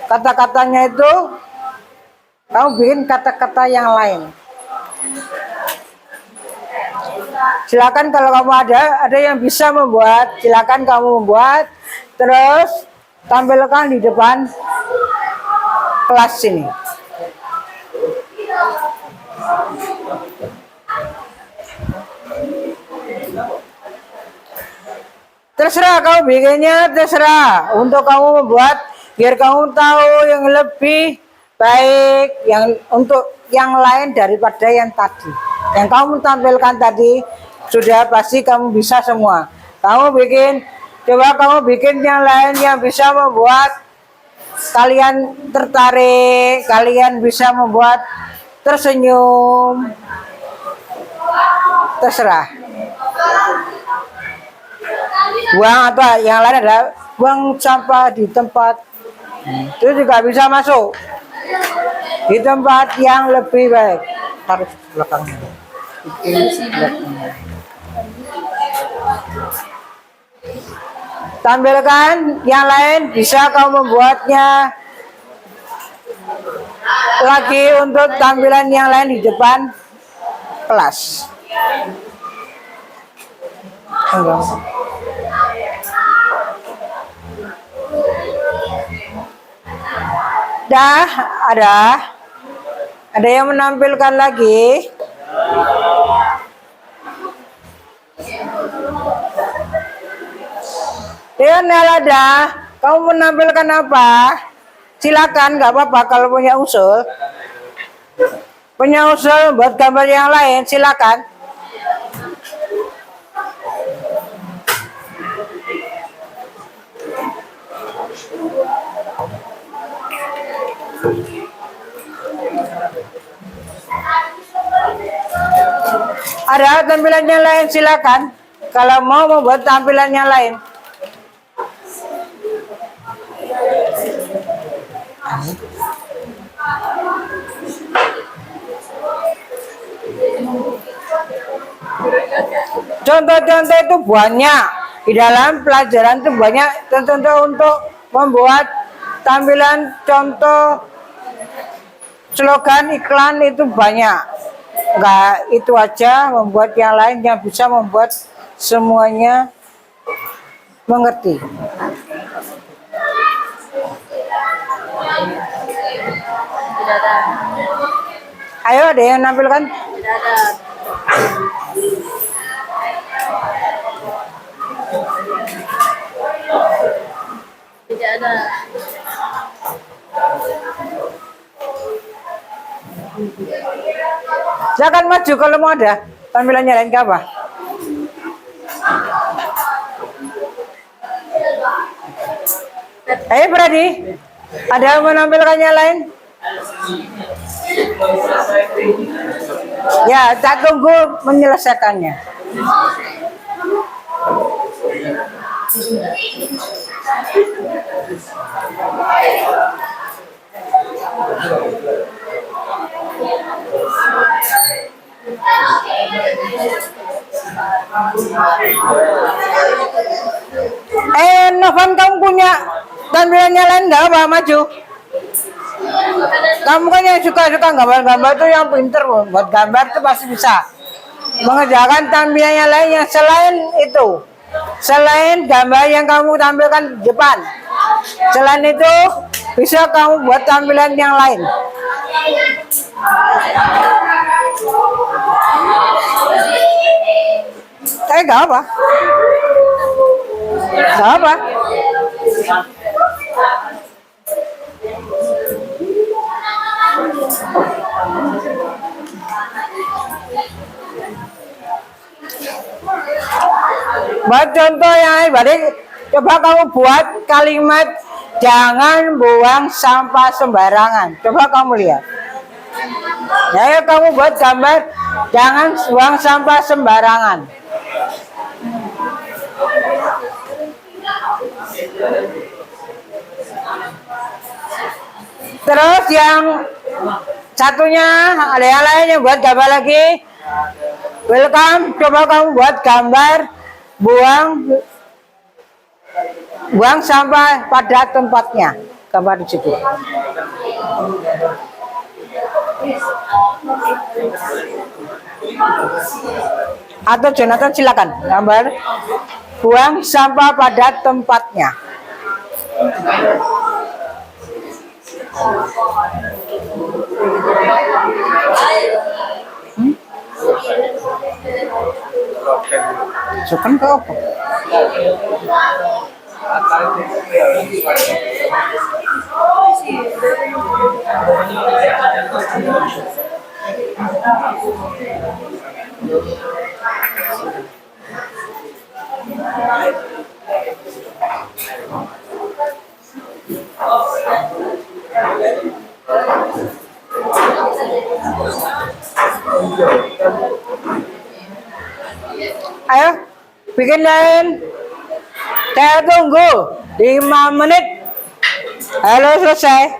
kata-katanya itu, kamu bikin kata-kata yang lain. Silakan kalau kamu ada yang bisa membuat, silakan kamu membuat, terus tampilkan di depan kelas ini. Terserah kamu bikinnya, terserah. Untuk kamu membuat biar kamu tahu yang lebih baik, yang untuk yang lain daripada yang tadi. Yang kamu tampilkan tadi sudah pasti kamu bisa semua. Coba kamu bikin yang lain yang bisa membuat kalian tertarik, kalian bisa membuat tersenyum. Terserah. Buang apa yang lain adalah buang sampah di tempat itu juga bisa masuk di tempat yang lebih baik. Taruh belakangnya. Tampilkan yang lain, bisa kamu membuatnya lagi untuk tampilan yang lain di depan kelas. Dah ada yang menampilkan lagi. Nalada, kamu menampilkan apa? Silakan, nggak apa-apa kalau punya usul. Punya usul buat gambar yang lain, silakan. Ada tampilan yang lain, silakan. Kalau mau membuat tampilan yang lain. Contoh-contoh itu banyak di dalam pelajaran itu banyak. Contoh untuk membuat tampilan contoh slogan iklan itu banyak. Enggak itu aja, membuat yang lain yang bisa membuat semuanya mengerti. Ayo ada yang nampilkan. Tidak ada. Silakan maju kalau mau ada tampilannya lain ke apa? Ayo Brady, ada yang menampilkannya lain? Ya, tak tunggu menyelesaikannya. Novan, kamu punya tampilannya lain nggak apa? Maju. Kamu kan yang suka gambar-gambar tuh, yang pinter buat gambar tuh pasti bisa mengerjakan tampilannya lain yang selain itu, selain gambar yang kamu tampilkan di depan. Selain itu bisa kamu buat tampilan yang lain. Nggak apa. Nggak apa. Buat contoh yang ibarat, coba kamu buat kalimat jangan buang sampah sembarangan. Coba kamu lihat. Ya, kamu buat gambar jangan buang sampah sembarangan. Terus yang satunya ada yang lain yang buat gambar lagi. Welcome, coba kamu buat gambar buang sampah pada tempatnya. Gambar di situ. Atau Jonathan silakan gambar buang sampah pada tempatnya. Sukan ke apa? Ayo, bikin lain. Saya tunggu 5 menit. Halo, selesai.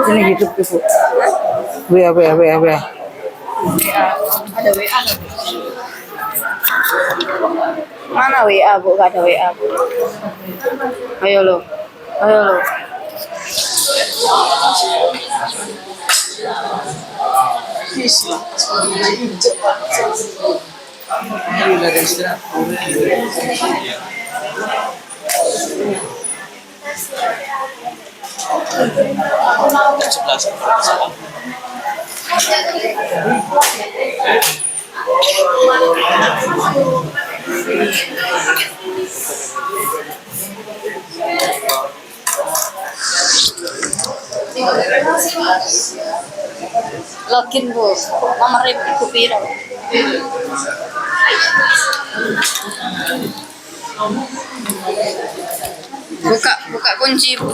Ini YouTube ibu. WA. Mana WA, Bu? Gak ada WA, Bu. Ayo lo. Login, Bu. Nomor ibu piro? Buka kunci, Bu.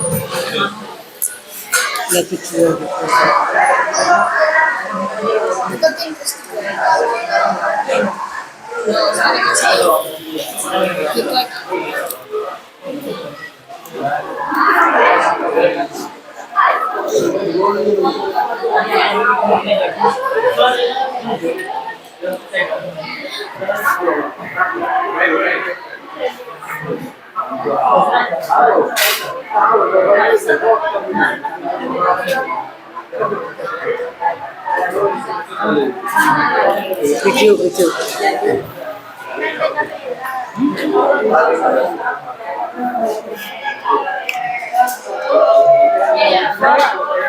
Lucu.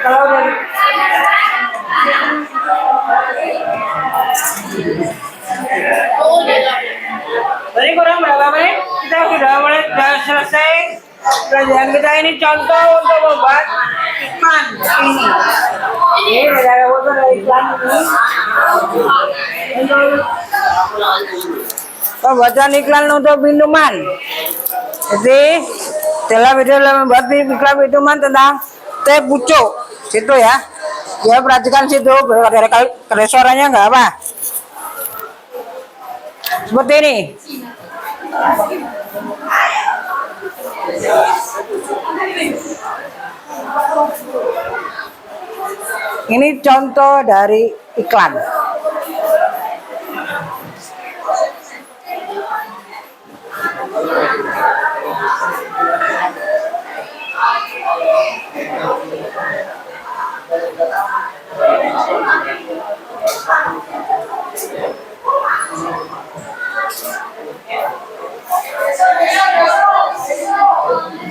Kalau dari Tadi kurang berapa menit? Kita sudah selesai pelajaran kita ini contoh untuk membuat iklan ini. Ini ada foto dari iklan ini. Untuk pembuatan iklan untuk minuman. Jadi dalam video membuat iklan minuman tentang teh pucuk, situ ya. Ya perhatikan situ, ada suaranya nggak apa. Seperti ini. Ini contoh dari iklan.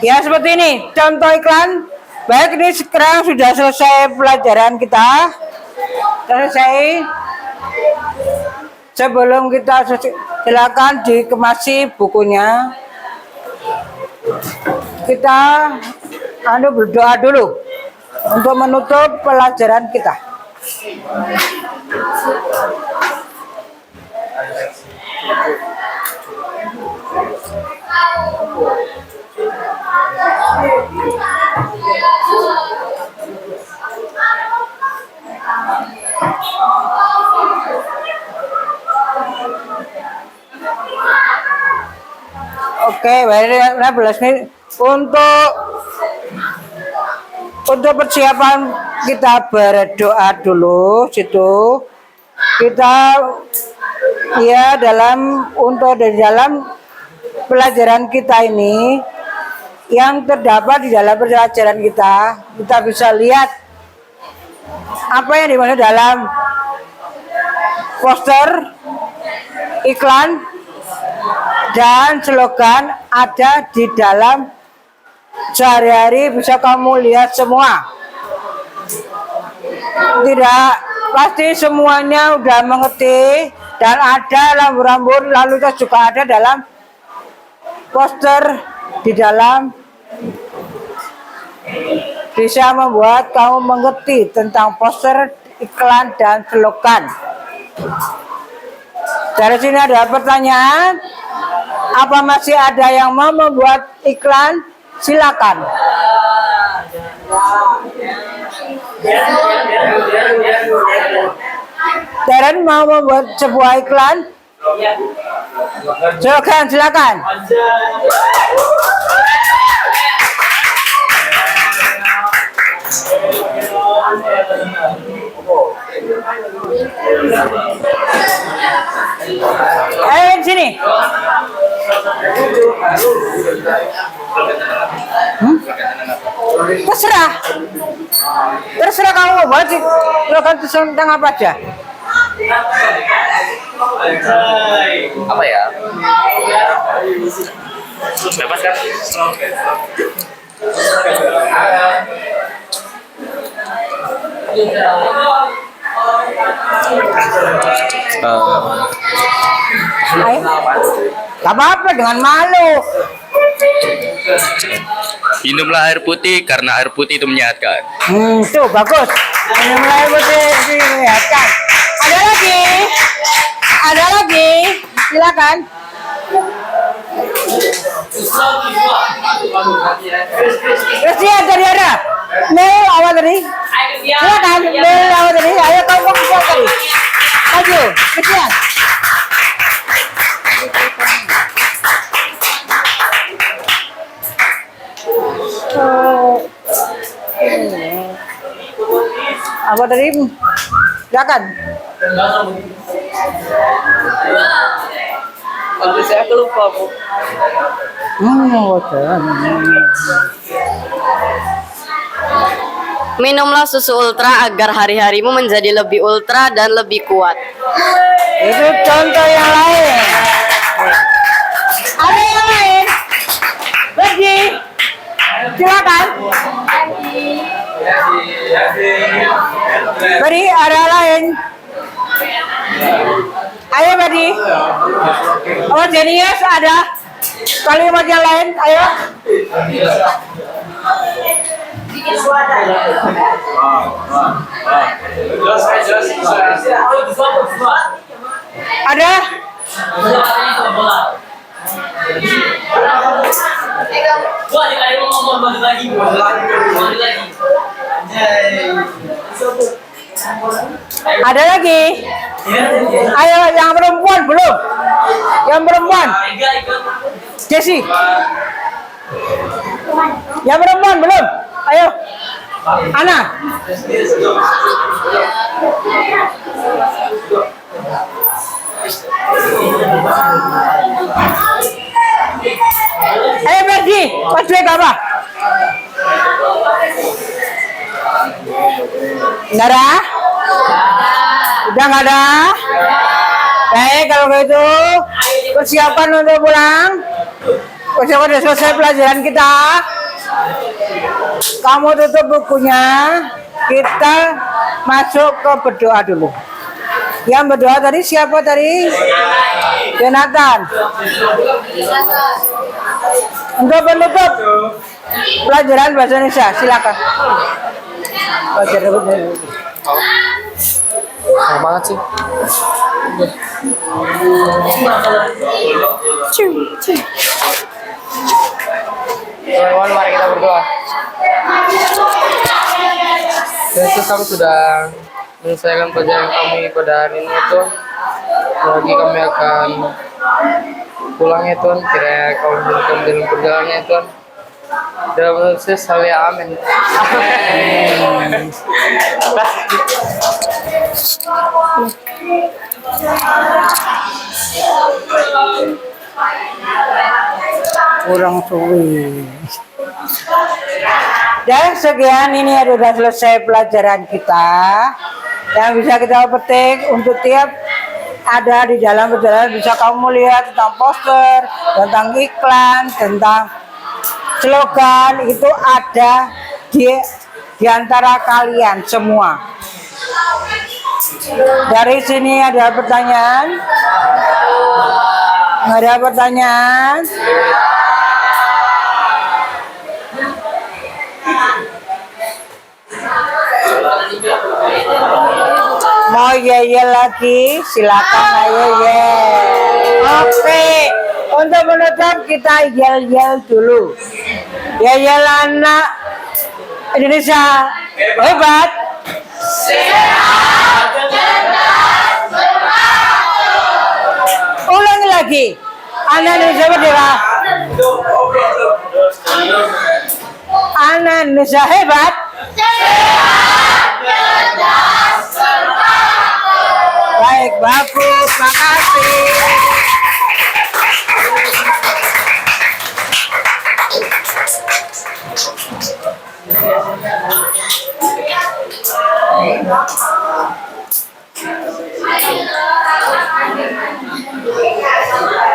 Ya seperti ini contoh iklan. Baik, ini sekarang sudah selesai pelajaran kita. Selesai. Sebelum kita silakan dikemasi bukunya. Kita berdoa dulu untuk menutup pelajaran kita. Oke, baik, 15 menit untuk persiapan kita berdoa dulu situ. Kita ya dalam pelajaran kita ini yang terdapat di dalam pelajaran kita bisa lihat apa yang dimaksud dalam poster, iklan, dan slogan ada di dalam sehari-hari, bisa kamu lihat semua. Tidak pasti semuanya udah mengerti, dan ada rambu-rambu lalu lintas juga ada dalam poster di dalam, bisa membuat kamu mengerti tentang poster, iklan, dan slogan. Dari sini ada pertanyaan, apa masih ada yang mau membuat iklan? Silakan. Darren mau membuat sebuah iklan? Silakan. Ayo sini. Terserah kamu buat slogan tentang apa aja. Apa ya? Bebas kan? Ayo. Gak apa-apa, dengan malu. Minumlah air putih karena air putih itu menyehatkan. Tuh bagus. Minumlah air putih menyehatkan. Ada lagi. Silakan. Kesian tadi ada. Mel awal tadi. Silakan. Mel awal tadi. Ayo kamu kesian tadi. Maju. Kesian. Apa tadi? Silakan. Waktu saya lupa, Bu. Minumlah susu ultra agar hari-harimu menjadi lebih ultra dan lebih kuat. Itu contoh yang lain. Ada yang lain? Pergi. Silakan. Beri, ada lain? Ayo Badi. Oh Jenius ada? Kalimat yang lain, ayo. Ada? Ada lagi? Ayo yang perempuan belum? Yang perempuan? Jesse. Yang perempuan belum? Ayo. Ana. Ayo pergi. Pas apa? Nggak ada? Udah nggak ada? Baik, kalau begitu persiapan untuk pulang. Persiapan sudah selesai pelajaran kita. Kamu tutup bukunya. Kita masuk ke berdoa dulu. Yang berdoa tadi siapa tadi? Jonathan. Untuk penutup pelajaran bahasa Indonesia, silakan. Pelajaran bahasa Indonesia. Enak banget sih. Teman-teman, mari kita berdoa. Dan itu kami sudah menyelesaikan pelajaran kami pada hari ini Tuhan. Lagi kami akan pulang ya Tuhan. Kiranya kau memberikan dalam perjalanannya Tuhan. Dalam Yesus, haleluya, amin. Kurang suwi. Dan sekian, ini sudah selesai pelajaran kita. Yang bisa kita petik untuk tiap ada di dalam perjalanan, bisa kamu lihat tentang poster, tentang iklan, tentang slogan, itu ada di antara kalian semua. Dari sini ada pertanyaan? Ada pertanyaan? Mau yel lagi? Silakan, ayo yel. Oke, untuk menutup kita yel dulu. Yel anak Indonesia hebat. Ulangi lagi. Anak Indonesia merdeka. Anak Indonesia hebat. Baik, bagus, makasih.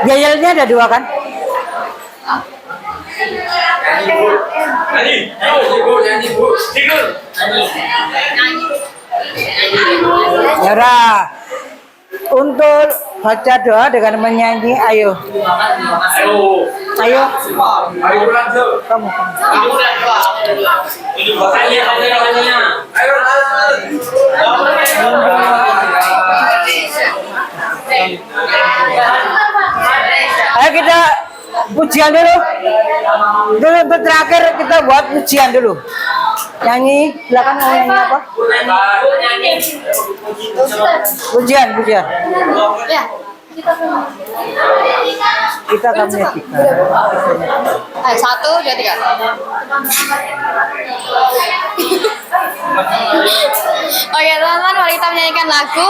Yelnya ada 2 kan? Yaudah, untuk baca doa dengan menyanyi, ayo. Ayo. Kamu. Ayo kita pujian dulu. Untuk terakhir kita buat pujian dulu. Nyanyi, silakan mau nyanyi apa? Pujian. Ya. Kita akan menyanyikan. 1, 2, 3. Oke teman-teman, mari kita menyanyikan lagu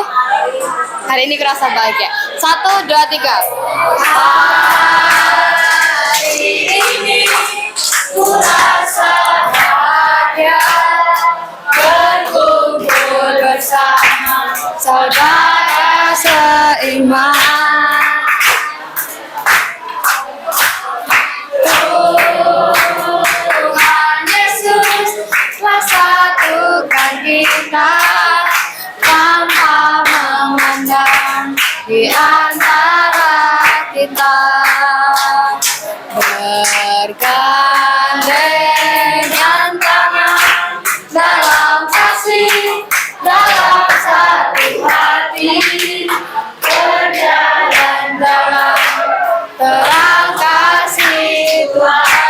Hari ini kerasa bahagia. 1, 2, 3. Berkumpul bersama saudara seiman. Tuhan Yesus telah satukan kita tanpa memandang di antara kita. Bergandengan tangan dalam kasih, dalam satu hati, berjalan dalam terang kasih Tuhan.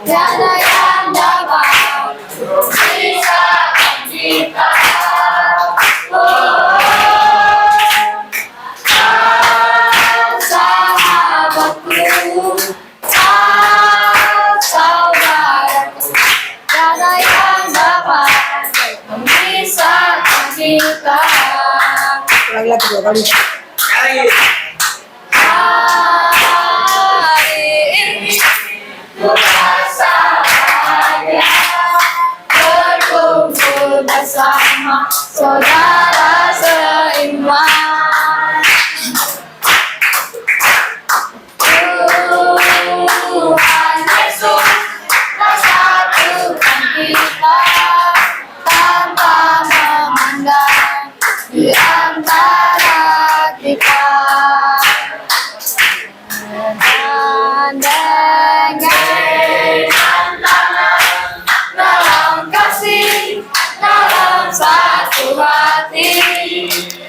Tiada yang dapat memisahkan kita. Sahabatku, saudaraku, tiada yang dapat memisahkan kita. Lagi 2 kali. Hari ini merasa bahagia, berkumpul bersama saudara seiman. Tuhan Yesus telah satukan kita tanpa memandang di antara kita. Gandengan tangan dalam kasih, dalam satu hati,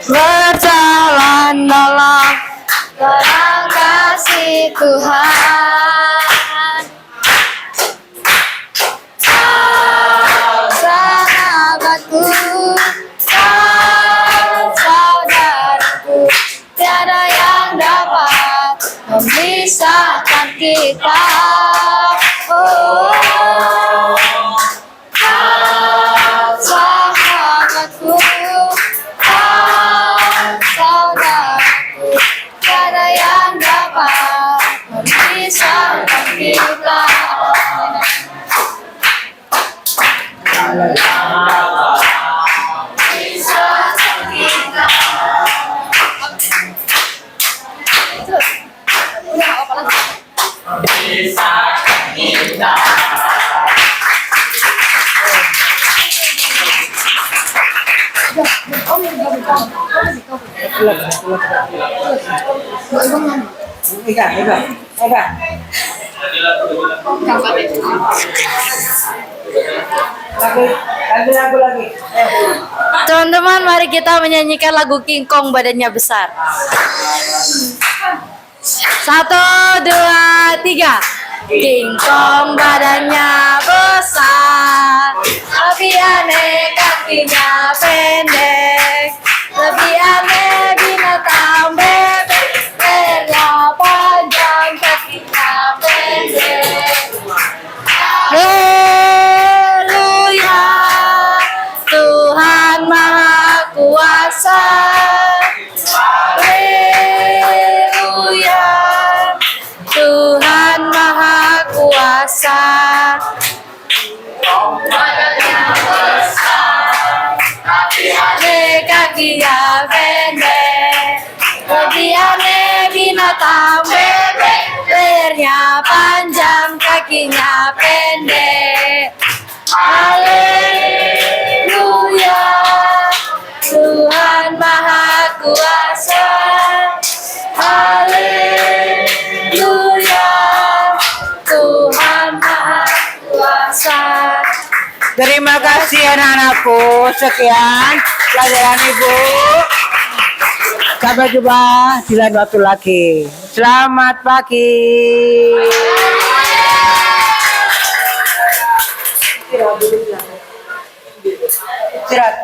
berjalan dalam terang kasih Tuhan. Sahabatku, saudaraku, tiada yang dapat memisahkan kita. Sahabatku, saudaraku, tiada yang dapat memisahkan kita. Memisahkan kita. Lagu lagi. Teman-teman, mari kita menyanyikan lagu King Kong badannya besar. 1, 2, 3. King Kong badannya besar, lebih aneh kakinya pendek, lebih aneh binatang bebek, lehernya panjang kakinya pendek. Haleluya, Tuhan Maha Kuasa. Haleluya, Tuhan Maha Kuasa. Aneh kakinya pendek, lebih aneh binatang bebek, lehernya panjang kakinya pendek. Haleluya, Tuhan Maha Kuasa. Haleluya, Tuhan Maha Kuasa. Terima kasih anak-anakku. Sekian pelajaran Ibu. Sampai jumpa di lain waktu lagi. Selamat pagi. Istirahat.